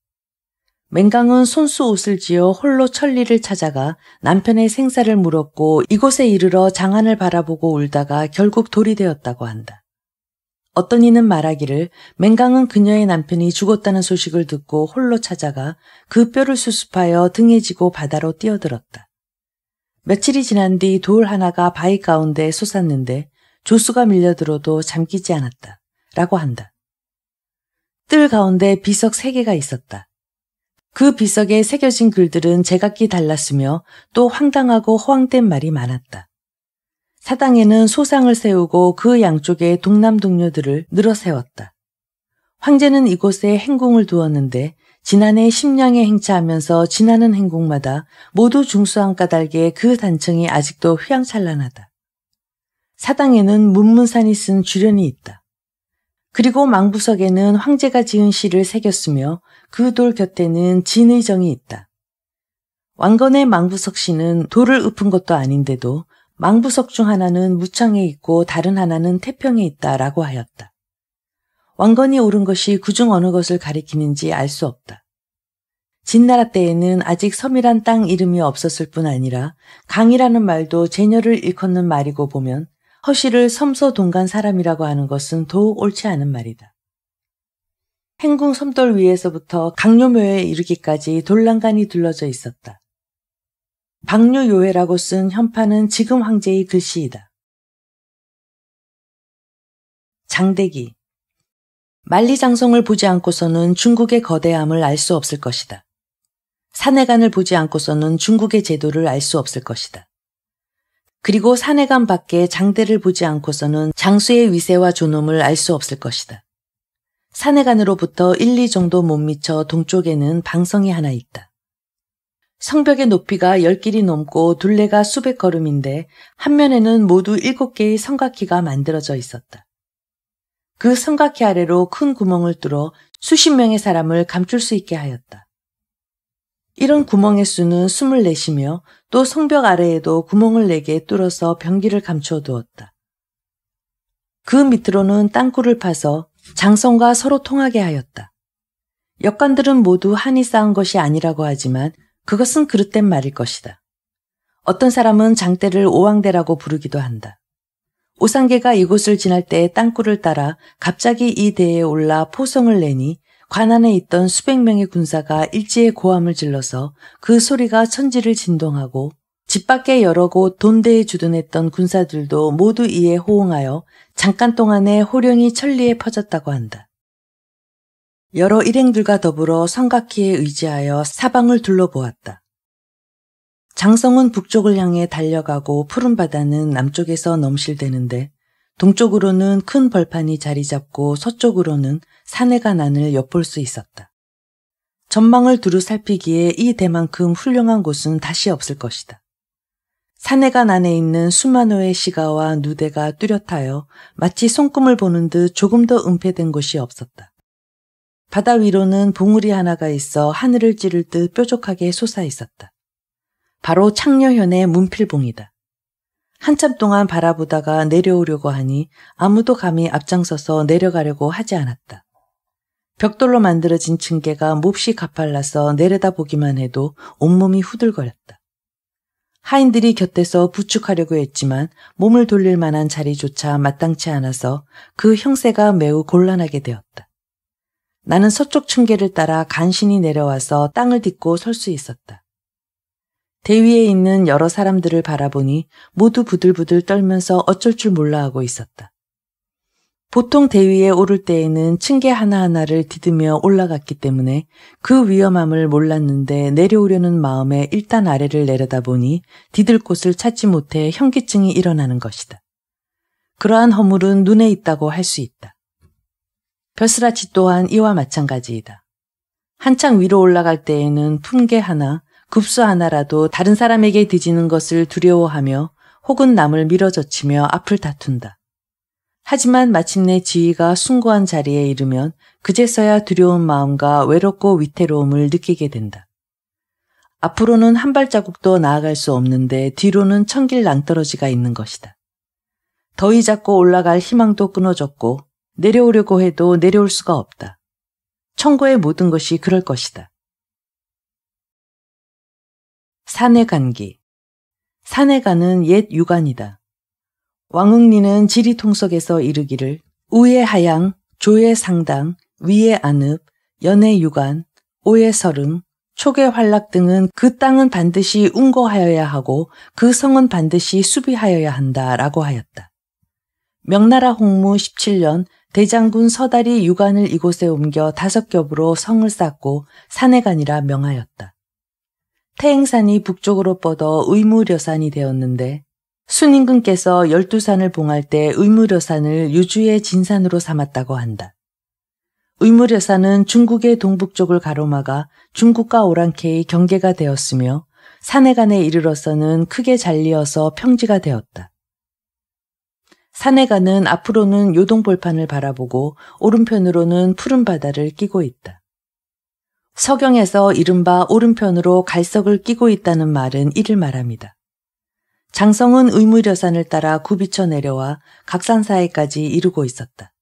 맹강은 손수 옷을 지어 홀로 천리를 찾아가 남편의 생사를 물었고 이곳에 이르러 장안을 바라보고 울다가 결국 돌이 되었다고 한다. 어떤 이는 말하기를 맹강은 그녀의 남편이 죽었다는 소식을 듣고 홀로 찾아가 그 뼈를 수습하여 등에 지고 바다로 뛰어들었다. 며칠이 지난 뒤 돌 하나가 바위 가운데 솟았는데 조수가 밀려들어도 잠기지 않았다. 라고 한다. 뜰 가운데 비석 3개가 있었다. 그 비석에 새겨진 글들은 제각기 달랐으며 또 황당하고 허황된 말이 많았다. 사당에는 소상을 세우고 그 양쪽에 동남 동료들을 늘어 세웠다. 황제는 이곳에 행궁을 두었는데 지난해 심량에 행차하면서 지나는 행궁마다 모두 중수한 까닭에 그 단청이 아직도 휘황찬란하다. 사당에는 문문산이 쓴 주련이 있다. 그리고 망부석에는 황제가 지은 시를 새겼으며 그 돌 곁에는 진의정이 있다. 왕건의 망부석 시는 돌을 읊은 것도 아닌데도 망부석 중 하나는 무창에 있고 다른 하나는 태평에 있다라고 하였다. 왕건이 옳은 것이 그중 어느 것을 가리키는지 알 수 없다. 진나라 때에는 아직 섬이란 땅 이름이 없었을 뿐 아니라 강이라는 말도 제녀를 일컫는 말이고 보면 허시를 섬서 동간 사람이라고 하는 것은 더욱 옳지 않은 말이다. 행궁 섬돌 위에서부터 강요묘에 이르기까지 돌란간이 둘러져 있었다. 박류요회라고 쓴 현판은 지금 황제의 글씨이다. 장대기. 만리장성을 보지 않고서는 중국의 거대함을 알 수 없을 것이다. 산해관을 보지 않고서는 중국의 제도를 알 수 없을 것이다. 그리고 산해관 밖에 장대를 보지 않고서는 장수의 위세와 존엄을 알 수 없을 것이다. 산해관으로부터 1~2 정도 못 미쳐 동쪽에는 방성이 하나 있다. 성벽의 높이가 10길이 넘고 둘레가 수백 걸음인데 한 면에는 모두 7개의 성곽키가 만들어져 있었다. 그 성곽키 아래로 큰 구멍을 뚫어 수십 명의 사람을 감출 수 있게 하였다. 이런 구멍의 수는 24이며 또 성벽 아래에도 구멍을 4개 뚫어서 병기를 감추어 두었다. 그 밑으로는 땅굴을 파서 장성과 서로 통하게 하였다. 역관들은 모두 한이 쌓은 것이 아니라고 하지만 그것은 그릇된 말일 것이다. 어떤 사람은 장대를 오왕대라고 부르기도 한다. 오상계가 이곳을 지날 때 땅굴을 따라 갑자기 이 대에 올라 포성을 내니 관 안에 있던 수백 명의 군사가 일제에 고함을 질러서 그 소리가 천지를 진동하고 집 밖에 여러 곳 돈대에 주둔했던 군사들도 모두 이에 호응하여 잠깐 동안에 호령이 천리에 퍼졌다고 한다. 여러 일행들과 더불어 성곽희에 의지하여 사방을 둘러보았다. 장성은 북쪽을 향해 달려가고 푸른 바다는 남쪽에서 넘실대는데 동쪽으로는 큰 벌판이 자리 잡고 서쪽으로는 산해가 난을 엿볼 수 있었다. 전망을 두루 살피기에 이 대만큼 훌륭한 곳은 다시 없을 것이다. 산해가 난에 있는 수만호의 시가와 누대가 뚜렷하여 마치 손금을 보는 듯 조금 더 은폐된 곳이 없었다. 바다 위로는 봉우리 하나가 있어 하늘을 찌를 듯 뾰족하게 솟아 있었다. 바로 창녀현의 문필봉이다. 한참 동안 바라보다가 내려오려고 하니 아무도 감히 앞장서서 내려가려고 하지 않았다. 벽돌로 만들어진 층계가 몹시 가팔라서 내려다보기만 해도 온몸이 후들거렸다. 하인들이 곁에서 부축하려고 했지만 몸을 돌릴 만한 자리조차 마땅치 않아서 그 형세가 매우 곤란하게 되었다. 나는 서쪽 층계를 따라 간신히 내려와서 땅을 딛고 설 수 있었다. 대위에 있는 여러 사람들을 바라보니 모두 부들부들 떨면서 어쩔 줄 몰라 하고 있었다. 보통 대위에 오를 때에는 층계 하나하나를 디디며 올라갔기 때문에 그 위험함을 몰랐는데 내려오려는 마음에 일단 아래를 내려다보니 디딜 곳을 찾지 못해 현기증이 일어나는 것이다. 그러한 허물은 눈에 있다고 할 수 있다. 벼슬아치 또한 이와 마찬가지이다. 한창 위로 올라갈 때에는 품개 하나, 급수 하나라도 다른 사람에게 뒤지는 것을 두려워하며 혹은 남을 밀어젖히며 앞을 다툰다. 하지만 마침내 지위가 숭고한 자리에 이르면 그제서야 두려운 마음과 외롭고 위태로움을 느끼게 된다. 앞으로는 한 발자국도 나아갈 수 없는데 뒤로는 천길 낭떠러지가 있는 것이다. 더위 잡고 올라갈 희망도 끊어졌고 내려오려고 해도 내려올 수가 없다. 천고의 모든 것이 그럴 것이다. 산해간기. 산해간은 옛 유관이다. 왕흥리는 지리통석에서 이르기를 우의 하양, 조의 상당, 위의 안읍, 연의 유관, 오의 설흥, 촉의 활락 등은 그 땅은 반드시 운거하여야 하고 그 성은 반드시 수비하여야 한다라고 하였다. 명나라 홍무 17년 대장군 서달이 유관을 이곳에 옮겨 5겹으로 성을 쌓고 산해간이라 명하였다. 태행산이 북쪽으로 뻗어 의무려산이 되었는데 순임금께서 12산을 봉할 때 의무려산을 유주의 진산으로 삼았다고 한다. 의무려산은 중국의 동북쪽을 가로막아 중국과 오랑캐의 경계가 되었으며 산해간에 이르러서는 크게 잘리어서 평지가 되었다. 산해간은 앞으로는 요동벌판을 바라보고 오른편으로는 푸른 바다를 끼고 있다. 서경에서 이른바 오른편으로 갈석을 끼고 있다는 말은 이를 말합니다. 장성은 의무려산을 따라 굽이쳐 내려와 각산사해까지 이르고 있었다.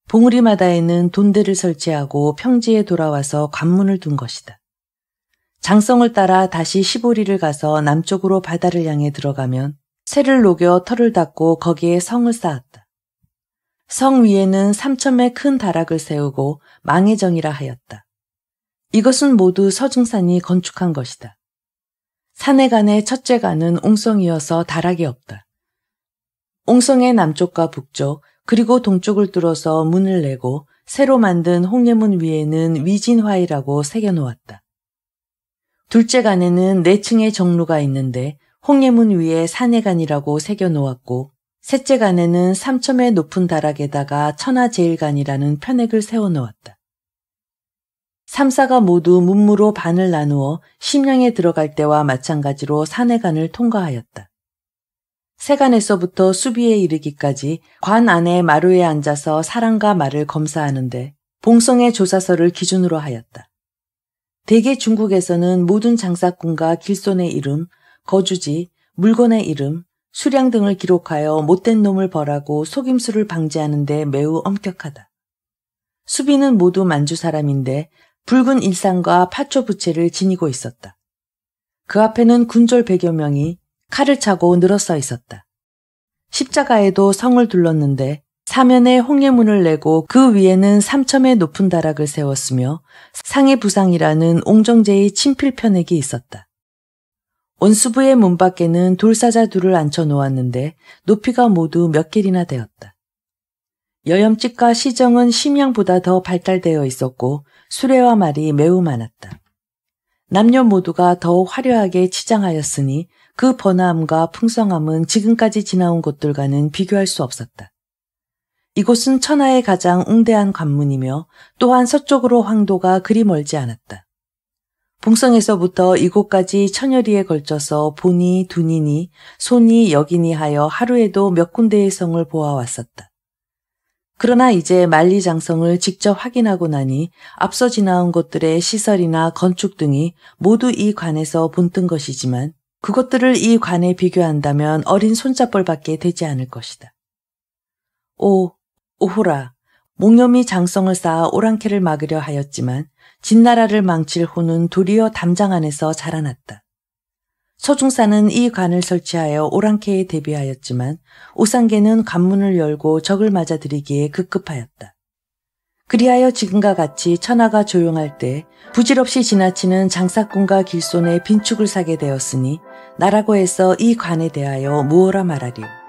봉우리마다에는 돈대를 설치하고 평지에 돌아와서 관문을 둔 것이다. 장성을 따라 다시 시보리를 가서 남쪽으로 바다를 향해 들어가면 새를 녹여 털을 닦고 거기에 성을 쌓았다. 성 위에는 3첨의 큰 다락을 세우고 망해정이라 하였다. 이것은 모두 서증산이 건축한 것이다. 산해간의 첫째 간은 옹성이어서 다락이 없다. 옹성의 남쪽과 북쪽 그리고 동쪽을 뚫어서 문을 내고 새로 만든 홍예문 위에는 위진화이라고 새겨놓았다. 둘째 간에는 4층의 정루가 있는데 홍예문 위에 산해간이라고 새겨놓았고 셋째 간에는 3첨의 높은 다락에다가 천하제일간이라는 편액을 세워놓았다. 3사가 모두 문무로 반을 나누어 심양에 들어갈 때와 마찬가지로 산해간을 통과하였다. 세간에서부터 수비에 이르기까지 관 안에 마루에 앉아서 사람과 말을 검사하는데 봉성의 조사서를 기준으로 하였다. 대개 중국에서는 모든 장사꾼과 길손의 이름, 거주지, 물건의 이름, 수량 등을 기록하여 못된 놈을 벌하고 속임수를 방지하는 데 매우 엄격하다. 수비는 모두 만주 사람인데 붉은 일상과 파초 부채를 지니고 있었다. 그 앞에는 군졸 100여 명이 칼을 차고 늘어서 있었다. 십자가에도 성을 둘렀는데 사면에 홍예문을 내고 그 위에는 3첨의 높은 다락을 세웠으며 상해 부상이라는 옹정제의 친필편액이 있었다. 원수부의 문 밖에는 돌사자 둘을 앉혀 놓았는데 높이가 모두 몇 길이나 되었다. 여염집과 시정은 심양보다 더 발달되어 있었고 수레와 말이 매우 많았다. 남녀 모두가 더욱 화려하게 치장하였으니 그 번화함과 풍성함은 지금까지 지나온 곳들과는 비교할 수 없었다. 이곳은 천하의 가장 웅대한 관문이며 또한 서쪽으로 황도가 그리 멀지 않았다. 봉성에서부터 이곳까지 천여리에 걸쳐서 보니 두니니 소니 여기니 하여 하루에도 몇 군데의 성을 보아왔었다. 그러나 이제 만리장성을 직접 확인하고 나니 앞서 지나온 곳들의 시설이나 건축 등이 모두 이 관에서 본뜬 것이지만 그것들을 이 관에 비교한다면 어린 손자뻘밖에 되지 않을 것이다. 오호라, 목념이 장성을 쌓아 오랑캐를 막으려 하였지만 진나라를 망칠 호는 도리어 담장 안에서 자라났다. 서중사는 이 관을 설치하여 오랑캐에 대비하였지만 오상계는 관문을 열고 적을 맞아들이기에 급급하였다. 그리하여 지금과 같이 천하가 조용할 때 부질없이 지나치는 장사꾼과 길손의 빈축을 사게 되었으니 나라고 해서 이 관에 대하여 무엇라 말하리요.